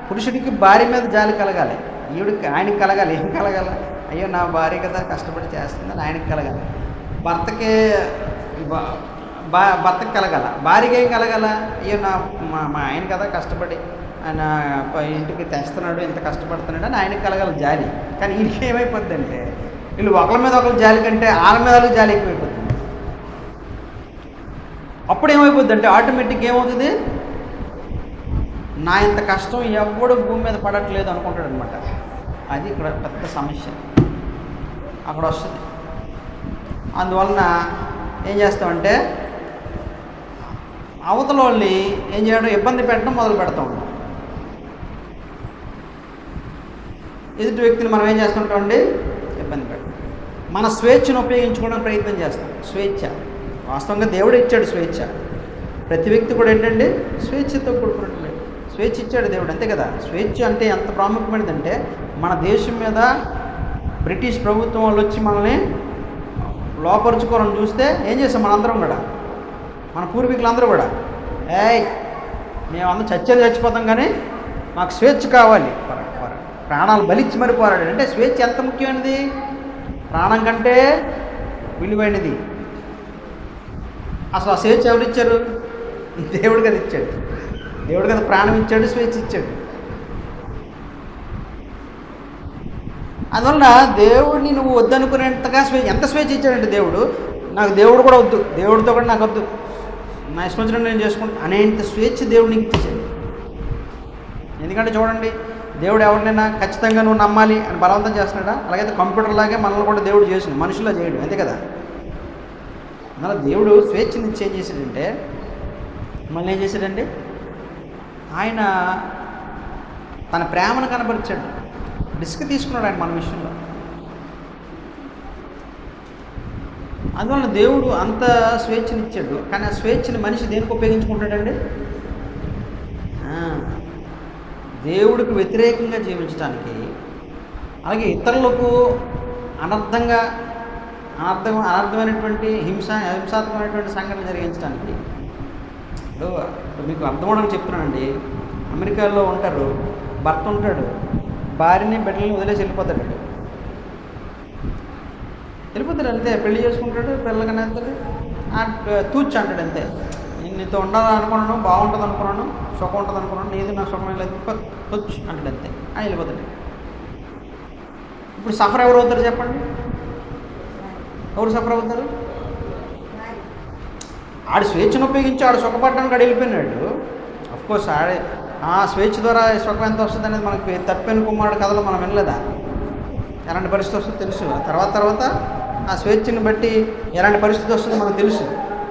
పురుషుడికి భార్య మీద జాలి కలగాలి, ఈవిడికి ఆయనకి కలగాలి. ఏం కలగాలి? అయ్యో నా భార్య కదా కష్టపడి చేస్తుందని ఆయనకి కలగాలి. భర్తకి కలగాల, భార్యకి ఏం కలగాల? అయ్యో మా ఆయన కదా కష్టపడి ఆయన ఇంటికి తెస్తున్నాడు, ఇంత కష్టపడుతున్నాడు అని ఆయనకి కలగాలి జాలి. కానీ వీళ్ళకి ఏమైపోద్ది అంటే, వీళ్ళు ఒకరి మీద ఒకరు జాలి కంటే వాళ్ళ మీద వాళ్ళకి జాలి ఎక్కువైపోతుంది. అప్పుడు ఏమైపోద్ది అంటే ఆటోమేటిక్గా ఏమవుతుంది? నా ఇంత కష్టం ఎవడు భూమి మీద పడట్లేదు అనుకుంటాడు అనమాట. అది ఇక్కడ పెద్ద సమస్య అక్కడ వస్తుంది. అందువలన ఏం చేస్తామంటే అవతల వాళ్ళని ఏం చేయడం, ఇబ్బంది పెట్టడం మొదలు పెడతా ఉంటాం. ఎదుటి వ్యక్తిని మనం ఏం చేస్తుంటామండి? ఇబ్బంది పెట్టడం. మన స్వేచ్ఛను ఉపయోగించుకోవడానికి ప్రయత్నం చేస్తాం. స్వేచ్ఛ వాస్తవంగా దేవుడు ఇచ్చాడు స్వేచ్ఛ. ప్రతి వ్యక్తి కూడా ఏంటంటే స్వేచ్ఛతో కూడుకున్నట్టు స్వేచ్ఛ ఇచ్చాడు దేవుడు, అంతే కదా. స్వేచ్ఛ అంటే ఎంత ప్రాముఖ్యమైనదంటే, మన దేశం మీద బ్రిటిష్ ప్రభుత్వం వాళ్ళు వచ్చి మనల్ని లోపరుచుకోవాలని చూస్తే ఏం చేస్తాం? మనందరం కూడా, మన పూర్వీకులందరూ కూడా, మేమందరం చచ్చిపోతాం కానీ మాకు స్వేచ్ఛ కావాలి, ప్రాణాలు బలిచ్చి మరి పోరాడు. అంటే స్వేచ్ఛ ఎంత ముఖ్యమైనది? ప్రాణం కంటే విలువైనది. అసలు ఆ స్వేచ్ఛ ఎవరు ఇచ్చారు? దేవుడు కదా ఇచ్చాడు. దేవుడు కదా ప్రాణం ఇచ్చాడు, స్వేచ్ఛ ఇచ్చాడు. అందువల్ల దేవుడిని నువ్వు వద్దనుకునేంతగా ఎంత స్వేచ్ఛ ఇచ్చాడంటే దేవుడు, నాకు దేవుడు కూడా వద్దు, దేవుడితో కూడా నాకు వద్దు, నా ఇష్టం వచ్చినట్టు నేను చేసుకుంటాను అనేంత స్వేచ్ఛ దేవుడు నీకు ఇచ్చాడు. ఎందుకంటే చూడండి, దేవుడు ఎవరినైనా ఖచ్చితంగా నువ్వు నమ్మాలి అని బలవంతం చేస్తున్నాడా? అలాగైతే కంప్యూటర్ లాగే మనల్ని కూడా దేవుడు చేసింది, మనుషుల్లో చేయడు, అంతే కదా. అందువల్ల దేవుడు స్వేచ్ఛని ఏం చేశాడంటే, మళ్ళీ ఏం చేశాడండి? ఆయన తన ప్రేమను కనబరిచాడు, రిస్క్ తీసుకున్నాడు ఆయన మన విషయంలో. అందువల్ల దేవుడు అంత స్వేచ్ఛని ఇచ్చాడు. కానీ ఆ స్వేచ్ఛని మనిషి దేనికి ఉపయోగించుకుంటాడండి? దేవుడికి వ్యతిరేకంగా జీవించడానికి, అలాగే ఇతరులకు అనర్థమైనటువంటి హింసాత్మకమైనటువంటి సంఘటన జరిగించడానికి. ఇప్పుడు మీకు అర్థమవడానికి చెప్తున్నానండి. అమెరికాలో ఉంటారు, భర్త ఉంటాడు, భార్యని బిడ్డలని వదిలేసి వెళ్ళిపోతాడు. వెళ్ళిపోతాడు అంతే. పెళ్లి చేసుకుంటాడు, పిల్లగానే వెళ్తాడు, తూచి అంటాడు అంతే. నేను నీతో ఉండాలనుకున్నాను, బాగుంటుంది అనుకున్నాను, సుఖం ఉంటుంది అనుకున్నాను, నీది నా సుఖం లేదు, తూచి అంటాడు అంతే అని వెళ్ళిపోతాడు. ఇప్పుడు సఫర్ ఎవరు అవుతారు చెప్పండి? ఎవరు సఫర్ అవుతారు? ఆడి స్వేచ్ఛను ఉపయోగించి ఆడు సుఖపడడానికి ఆడు వెళ్ళిపోయినాడు. అఫ్కోర్స్ ఆ స్వేచ్ఛ ద్వారా సుఖం ఎంత వస్తుంది అనేది మనకి తప్పిన కుమారుడు కథలో మనం వినలేదా? ఎలాంటి పరిస్థితి వస్తుందో తెలుసు. తర్వాత ఆ స్వేచ్ఛని బట్టి ఎలాంటి పరిస్థితి వస్తుందో మనకు తెలుసు,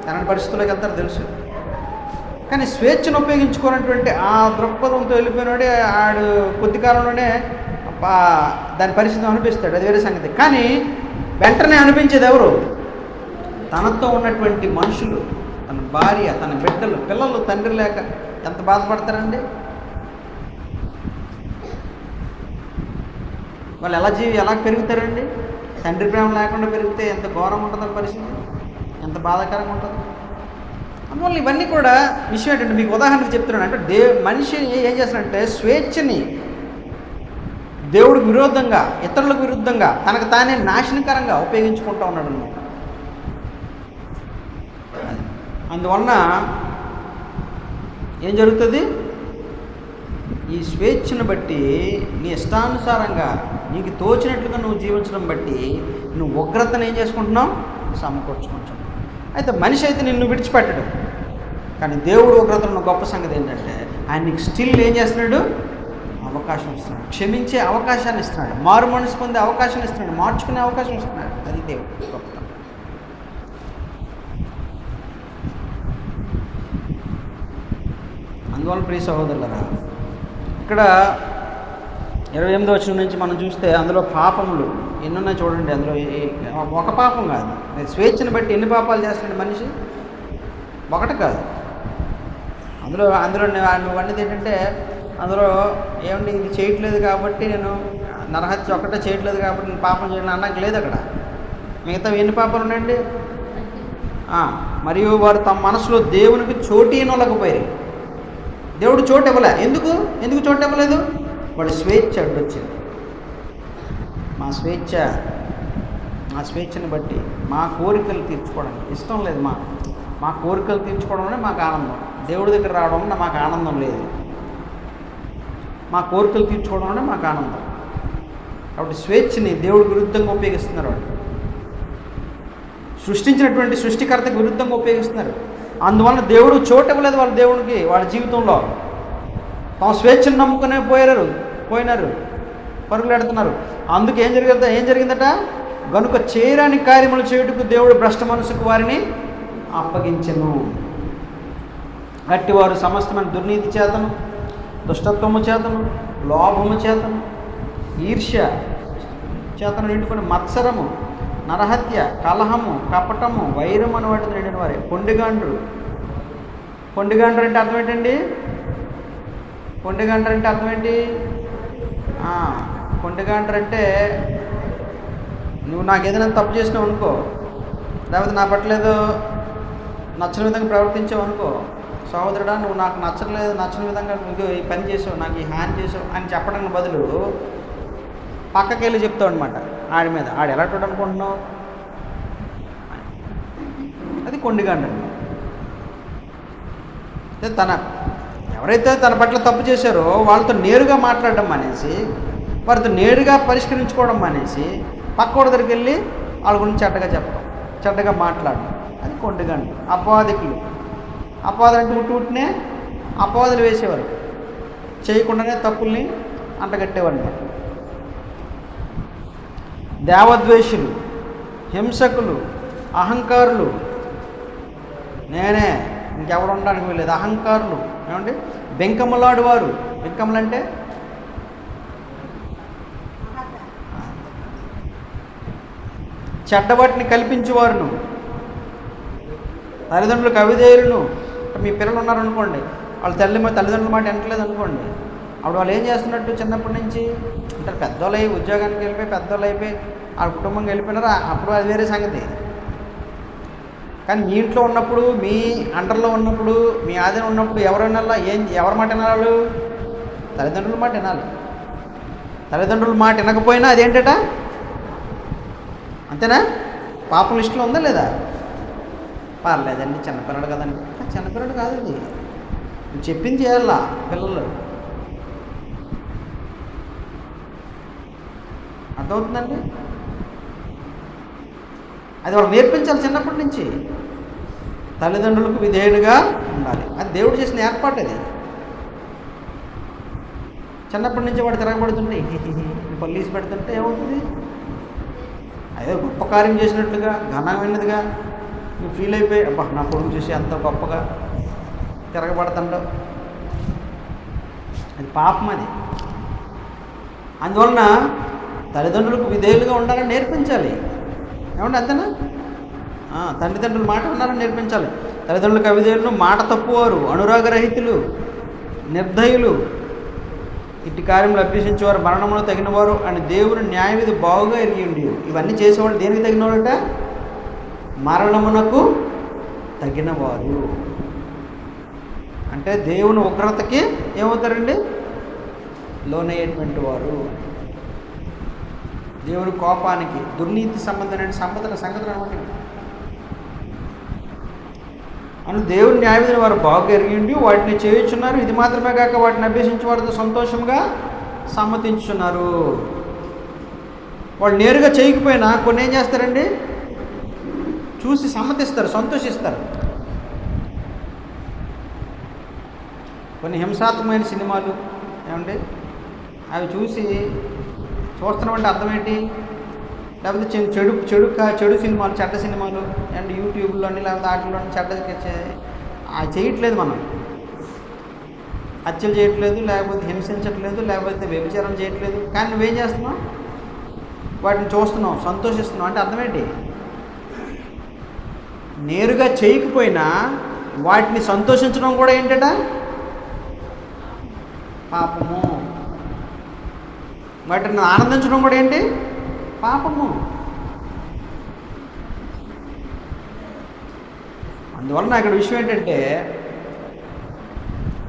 ఎలాంటి పరిస్థితుల్లోకి వెళ్తారో తెలుసు. కానీ స్వేచ్ఛను ఉపయోగించుకున్నటువంటి ఆ దృక్పథంతో వెళ్ళిపోయినాడే ఆడు కొద్ది కాలంలోనే దాని పరిస్థితి అనిపిస్తాడు, అది వేరే సంగతి. కానీ వెంటనే అనిపించేది ఎవరు? తనతో ఉన్నటువంటి మనుషులు, తన భార్య, తన బిడ్డలు, పిల్లలు తండ్రి లేక ఎంత బాధపడతారండి? వాళ్ళు ఎలా పెరుగుతారండి? తండ్రి ప్రేమ లేకుండా పెరిగితే ఎంత ఘోరంగా ఉంటుందో పరిస్థితి, ఎంత బాధాకరంగా ఉంటుంది. అందువల్ల ఇవన్నీ కూడా విషయం ఏంటంటే, మీకు ఉదాహరణకు చెప్తున్నాను. అంటే మనిషి ఏం చేస్తాడంటే స్వేచ్ఛని దేవుడికి విరుద్ధంగా, ఇతరులకు విరుద్ధంగా, తనకు తానే నాశనకరంగా ఉపయోగించుకుంటూ ఉన్నాడు అన్నమాట. అందువలన ఏం జరుగుతుంది? ఈ స్వేచ్ఛను బట్టి నీ ఇష్టానుసారంగా నీకు తోచినట్లుగా నువ్వు జీవించడం బట్టి నువ్వు ఉగ్రతను ఏం చేసుకుంటున్నావు? సమకూర్చుకుంటున్నావు. అయితే మనిషి అయితే నిన్ను విడిచిపెట్టడు. కానీ దేవుడు ఉగ్రతను గొప్ప సంగతి ఏంటంటే, ఆయన నీకు స్టిల్ ఏం చేస్తున్నాడు? అవకాశం ఇస్తున్నాడు, క్షమించే అవకాశాన్ని ఇస్తున్నాడు, మారు మనసు పొందే అవకాశాన్ని ఇస్తున్నాడు, మార్చుకునే అవకాశం ఇస్తున్నాడు. అది దేవుడు గొప్పతనం. అందువల్ల ప్రియ సహోదరులారా, ఇక్కడ 28వ వచనం నుంచి మనం చూస్తే అందులో పాపములు ఎన్నున్నాయి చూడండి. అందులో ఒక పాపం కాదు, స్వేచ్ఛను బట్టి ఎన్ని పాపాలు చేస్తున్నాడు మనిషి? ఒకటి కాదు. అందులో నువ్వు అన్నది ఏంటంటే, అందులో ఏమండి ఇది చేయట్లేదు కాబట్టి నేను నరహత్య ఒక్కటే చేయట్లేదు కాబట్టి నేను పాపం చేయడం అన్నాక లేదు. అక్కడ మిగతా ఎన్ని పాపాలు ఉన్నాయండి? మరియు వారు తమ మనసులో దేవునికి చోటు ఇవ్వలేకపోయారు. దేవుడు చోటు ఇవ్వలే. ఎందుకు చోటు ఇవ్వలేదు? వాడు స్వేచ్ఛ అడ్డొచ్చింది. మా స్వేచ్ఛని బట్టి మా కోరికలు తీర్చుకోవడానికి ఇష్టం లేదు. మా కోరికలు తీర్చుకోవడం మాకు ఆనందం, దేవుడి దగ్గర రావడం మాకు ఆనందం లేదు. మా కోరికలు తీర్చుకోవడం మాకు ఆనందం. కాబట్టి స్వేచ్ఛని దేవుడికి విరుద్ధంగా ఉపయోగిస్తున్నారు. వాళ్ళు సృష్టించినటువంటి సృష్టికర్తకు విరుద్ధంగా ఉపయోగిస్తున్నారు. అందువలన దేవుడు చోటు ఇవ్వలేదు వాళ్ళ దేవునికి. వాళ్ళ జీవితంలో తమ స్వేచ్ఛను నమ్ముకునే పోయినారు, పరుగులు పెడుతున్నారు. అందుకు ఏం జరిగిందట? గనుక చేయరాని కార్యములు చేయుటకు దేవుడు భ్రష్ట మనసుకు వారిని అప్పగించెను. అట్టివారు సమస్తమైన దుర్నీతి చేతను, దుష్టత్వము చేతను, లోభము చేతను, ఈర్ష్య చేతను నిండుకొని మత్సరము, నరహత్య, కలహము, కపటము, వైరం అని వాటిని నిండిన వారే పొండిగాండ్రు అంటే అర్థం ఏంటండి? పొండిగాండ్రు అంటే అర్థం ఏంటి? పొండిగాండ్రు అంటే నువ్వు నాకు ఏదైనా తప్పు చేసినావు అనుకో, లేకపోతే నా పట్ల ఏదో నచ్చని విధంగా ప్రవర్తించావు అనుకో, సహోదరుడా నువ్వు నాకు నచ్చని విధంగా నువ్వు ఈ పని చేసావు, నాకు ఈ హాని చేసావు అని చెప్పడానికి బదులు పక్కకి వెళ్ళి చెప్తావు అనమాట ఆడి మీద. ఆడు ఎలా అనుకుంటున్నావు? అది కొండిగాండ్రు. ఎవరైతే తన పట్ల తప్పు చేశారో వాళ్ళతో నేరుగా మాట్లాడడం మానేసి, వారితో నేరుగా పరిష్కరించుకోవడం మానేసి, పక్కోడి దగ్గరికి వెళ్ళి వాళ్ళ గురించి చెడ్డగా చెప్పడం, చెడ్డగా మాట్లాడడం, అది కొండిగాండ్రు. అపవాదికులు, అపవాదులు అంటే ఉట్టునే అపవాదులు వేసేవారు, చేయకుండానే తప్పుల్ని అంటగట్టేవారు. దేవద్వేషులు, హింసకులు, అహంకారులు, నేనే ఇంకెవరు ఉండడానికి వీలేదు, అహంకారులు, ఏమండి బెంకములాడువారు. బెంకములు అంటే చెడ్డవాటిని కల్పించేవారును, తల్లిదండ్రులకు అవిధేయులను. మీ పిల్లలు ఉన్నారనుకోండి, వాళ్ళ తల్లిదండ్రుల మాట వినట్లేదు అనుకోండి, అప్పుడు వాళ్ళు ఏం చేస్తున్నట్టు చిన్నప్పటి నుంచి అంటే పెద్దోళ్ళు అయ్యి ఉద్యోగానికి వెళ్ళిపోయి పెద్దోళ్ళు అయిపోయి వాళ్ళ కుటుంబంగా వెళ్ళిపోయినారా, అప్పుడు అది వేరే సంగతి. కానీ మీ ఇంట్లో ఉన్నప్పుడు, మీ అండర్లో ఉన్నప్పుడు, మీ ఆధీనం ఉన్నప్పుడు ఎవరైనా ఎవరి మాట వినాలి? తల్లిదండ్రుల మాట వినాలి. తల్లిదండ్రుల మాట వినకపోయినా అదేంటట? అంతేనా? పాపం లిస్టులో ఉందా లేదా? పర్లేదండి, చిన్నపిల్లడు కదండి. చిన్నపిల్లడు కాదు అది, నువ్వు చెప్పింది చేయాలా పిల్లలు. అర్థమవుతుందండి? అది వాళ్ళు నేర్పించాలి చిన్నప్పటి నుంచి. తల్లిదండ్రులకు విధేయుడిగా ఉండాలి, అది దేవుడు చేసిన ఏర్పాటు. అది చిన్నప్పటి నుంచి వాడు తిరగబడుతుంటే పల్లీసి పెడుతుంటే ఏమవుతుంది? అదే గొప్ప కార్యం చేసినట్లుగా, ఘనమైనదిగా నువ్వు ఫీల్ అయిపోయి, అబ్బా నా కొడుకు చూసి ఎంత గొప్పగా తిరగబడుతుండవు. అది పాపం. అది అందువలన తల్లిదండ్రులకు విధేయులుగా ఉండాలని నేర్పించాలి. ఏమంటే అంతేనా? తల్లిదండ్రులు మాట ఉన్నారని నేర్పించాలి. తల్లిదండ్రులకు అవిధేయులను, మాట తప్పువారు, అనురాగరహితులు, నిర్దయులు, ఇట్టి కార్యములు అభ్యసించేవారు, మరణమును తగినవారు అని దేవుని న్యాయవిధి బాగుగా ఎరిగి ఉండి. ఇవన్నీ చేసేవాళ్ళు దేనికి తగినవాడట? మరణమునకు తగినవారు. అంటే దేవుని ఉగ్రతకి ఏమవుతారండి? లోనయ్యేటువంటి వారు. దేవుని కోపానికి, దుర్నీతి సంబంధమైన సంగతులు అనమాట. అని దేవుని న్యాయవిధిని వారు బాగా ఎరిగి వాటిని చేయుచున్నారు. ఇది మాత్రమే కాక వాటిని అభ్యసించి వారితో సంతోషంగా సమ్మతించుచున్నారు. వాళ్ళు నేరుగా చేయకపోయినా కొన్ని ఏం చేస్తారండి? చూసి సమ్మతిస్తారు, సంతోషిస్తారు. కొన్ని హింసాత్మకమైన సినిమాలు ఏమండి, అవి చూస్తున్నామంటే అర్థం ఏంటి? లేకపోతే చెడు సినిమాలు, చెడ్డ సినిమాలు అండ్ యూట్యూబ్లోని లేకపోతే వాటిలోని చెడ్డ చేయట్లేదు. మనం హత్యలు చేయట్లేదు, లేకపోతే హింసించట్లేదు, లేకపోతే వ్యభిచారం చేయట్లేదు. కానీ నువ్వేం చేస్తున్నావు? వాటిని చూస్తున్నావు, సంతోషిస్తున్నావు. అంటే అర్థం ఏంటి? నేరుగా చేయకపోయినా వాటిని సంతోషించడం కూడా ఏంటట? పాపము. వాటిని ఆనందించడం కూడా ఏంటి? పాపము. అందువలన ఇక్కడ విషయం ఏంటంటే,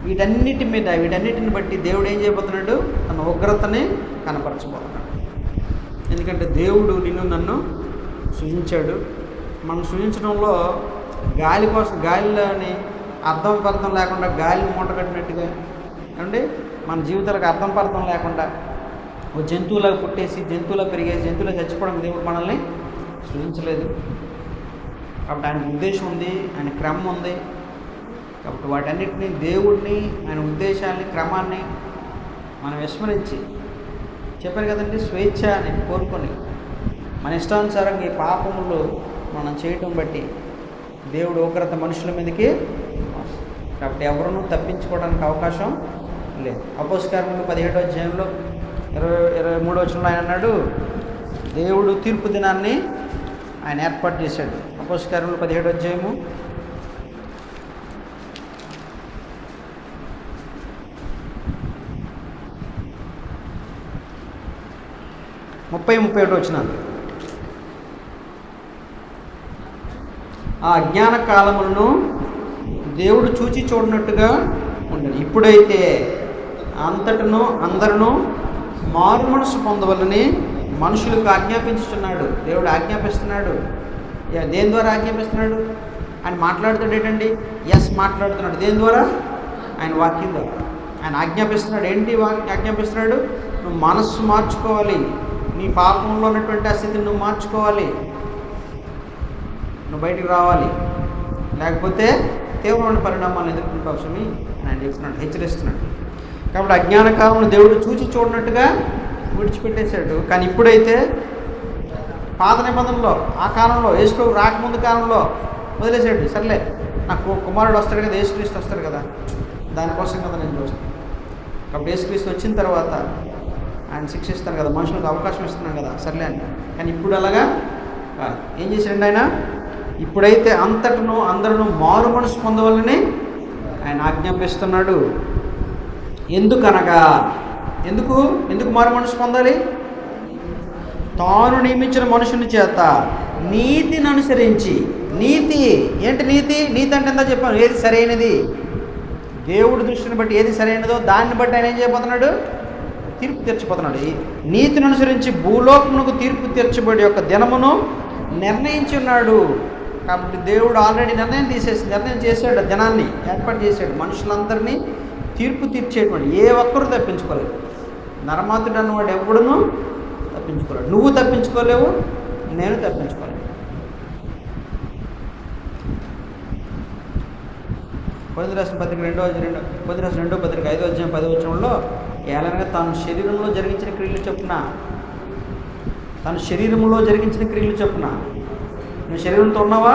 వీటన్నిటిని బట్టి దేవుడు ఏం చేయబోతున్నాడు? తన ఉగ్రతని కనపరచబోతున్నాడు. ఎందుకంటే దేవుడు నిన్ను నన్ను సృజించాడు. మనం సృజించడంలో గాలిలోని అర్థం లేకుండా, గాలిని మూట కట్టినట్టుగా ఏమండి, మన జీవితాలకు అర్థం లేకుండా ఓ జంతువులకు పుట్టేసి, జంతువులకు పెరిగేసి, జంతువులకు చచ్చిపోవడం దేవుడు మనల్ని సృజించలేదు. కాబట్టి ఆయన ఉద్దేశం ఉంది, ఆయన క్రమం ఉంది. కాబట్టి వాటన్నిటిని, దేవుడిని, ఆయన ఉద్దేశాన్ని, క్రమాన్ని మనం విస్మరించి, చెప్పారు కదండి, స్వేచ్ఛ అని కోరుకొని మన ఇష్టానుసారంగా ఈ పాపములు మనం చేయటం బట్టి దేవుడు ఉగ్రత మనుషుల మీదకి. కాబట్టి ఎవరినూ తప్పించుకోవడానికి అవకాశం లేదు. అపోస్తలకార్యములు 17వ అధ్యాయంలో 23వ వచనంలో ఆయన అన్నాడు, దేవుడు తీర్పు దినాన్ని ఆయన ఏర్పాటు చేశాడు. అపోస్తలకార్యములు 17వ అధ్యాయము 30-31 వచనాలు. ఆ అజ్ఞాన కాలములను దేవుడు చూచి చూడనట్టుగా ఉండదు. ఇప్పుడైతే అంతటను అందరూ మారు మనసు పొందవలని మనుషులకు ఆజ్ఞాపించుతున్నాడు. దేవుడు ఆజ్ఞాపిస్తున్నాడు. దేని ద్వారా ఆజ్ఞాపిస్తున్నాడు? ఆయన మాట్లాడుతాడు ఏంటండి? మాట్లాడుతున్నాడు. దేని ద్వారా? ఆయన వాక్యం ద్వారా ఆయన ఆజ్ఞాపిస్తున్నాడు. ఏంటి ఆజ్ఞాపిస్తున్నాడు? నువ్వు మనస్సు మార్చుకోవాలి, నీ పాపంలో ఉన్నటువంటి ఆ స్థితిని నువ్వు మార్చుకోవాలి, నువ్వు బయటికి రావాలి, లేకపోతే తీవ్రమైన పరిణామాలను ఎదుర్కొంటూ అవసరమే ఆయన చెప్తున్నాడు, హెచ్చరిస్తున్నాడు. కాబట్టి అజ్ఞాన కాలంలో దేవుడు చూచి చూడనట్టుగా విడిచిపెట్టేశాడు. కానీ ఇప్పుడైతే పాత నిబంధనలో, ఆ కాలంలో, యేసు రాకముందు కాలంలో వదిలేశాడు. సర్లే, నాకు కుమారుడు వస్తాడు కదా, యేసుక్రీస్తు వస్తాడు కదా, దానికోసం కదా నేను చూస్తాను. కాబట్టి యేసుక్రీస్తు వచ్చిన తర్వాత ఆయన శిక్షిస్తాను కదా, మనుషులకు అవకాశం ఇస్తున్నాను కదా, సర్లే అని. కానీ ఇప్పుడు అలాగా ఏం చేశాడు ఆయన? ఇప్పుడైతే అంతటను అందరూ మారు మనసు పొందవాలని ఆయన ఆజ్ఞాపిస్తున్నాడు. ఎందుకనగా, ఎందుకు మారు మనసు పొందాలి? తాను నియమించిన మనుషుని చేత నీతిని అనుసరించి. నీతి ఏంటి? నీతి అంటే ఎంత చెప్పాను, ఏది సరైనది, దేవుడి దృష్టిని బట్టి ఏది సరైనదో దాన్ని బట్టి ఆయన ఏం చేయబోతున్నాడు? తీర్పు తీర్చిపోతున్నాడు. నీతిని అనుసరించి భూలోకమునకు తీర్పు తీర్చబడి యొక్క దినమును నిర్ణయించి ఉన్నాడు. కాబట్టి దేవుడు ఆల్రెడీ నిర్ణయం చేశాడు, జనాన్ని ఏర్పాటు చేశాడు, మనుషులందరినీ తీర్పు తీర్చేటువంటి. ఏ ఒక్కరూ తప్పించుకోలేరు. నరమాతుడు అన్నవాడు ఎవడునూ తప్పించుకోలేడు. నువ్వు తప్పించుకోలేవు, నేను తప్పించుకోలేను. కొరింథీయులకు రాసిన పత్రిక 2:5 ఏలనగా తాను శరీరంలో జరిగించిన క్రియలు చొప్పున నువ్వు శరీరంతో ఉన్నావా?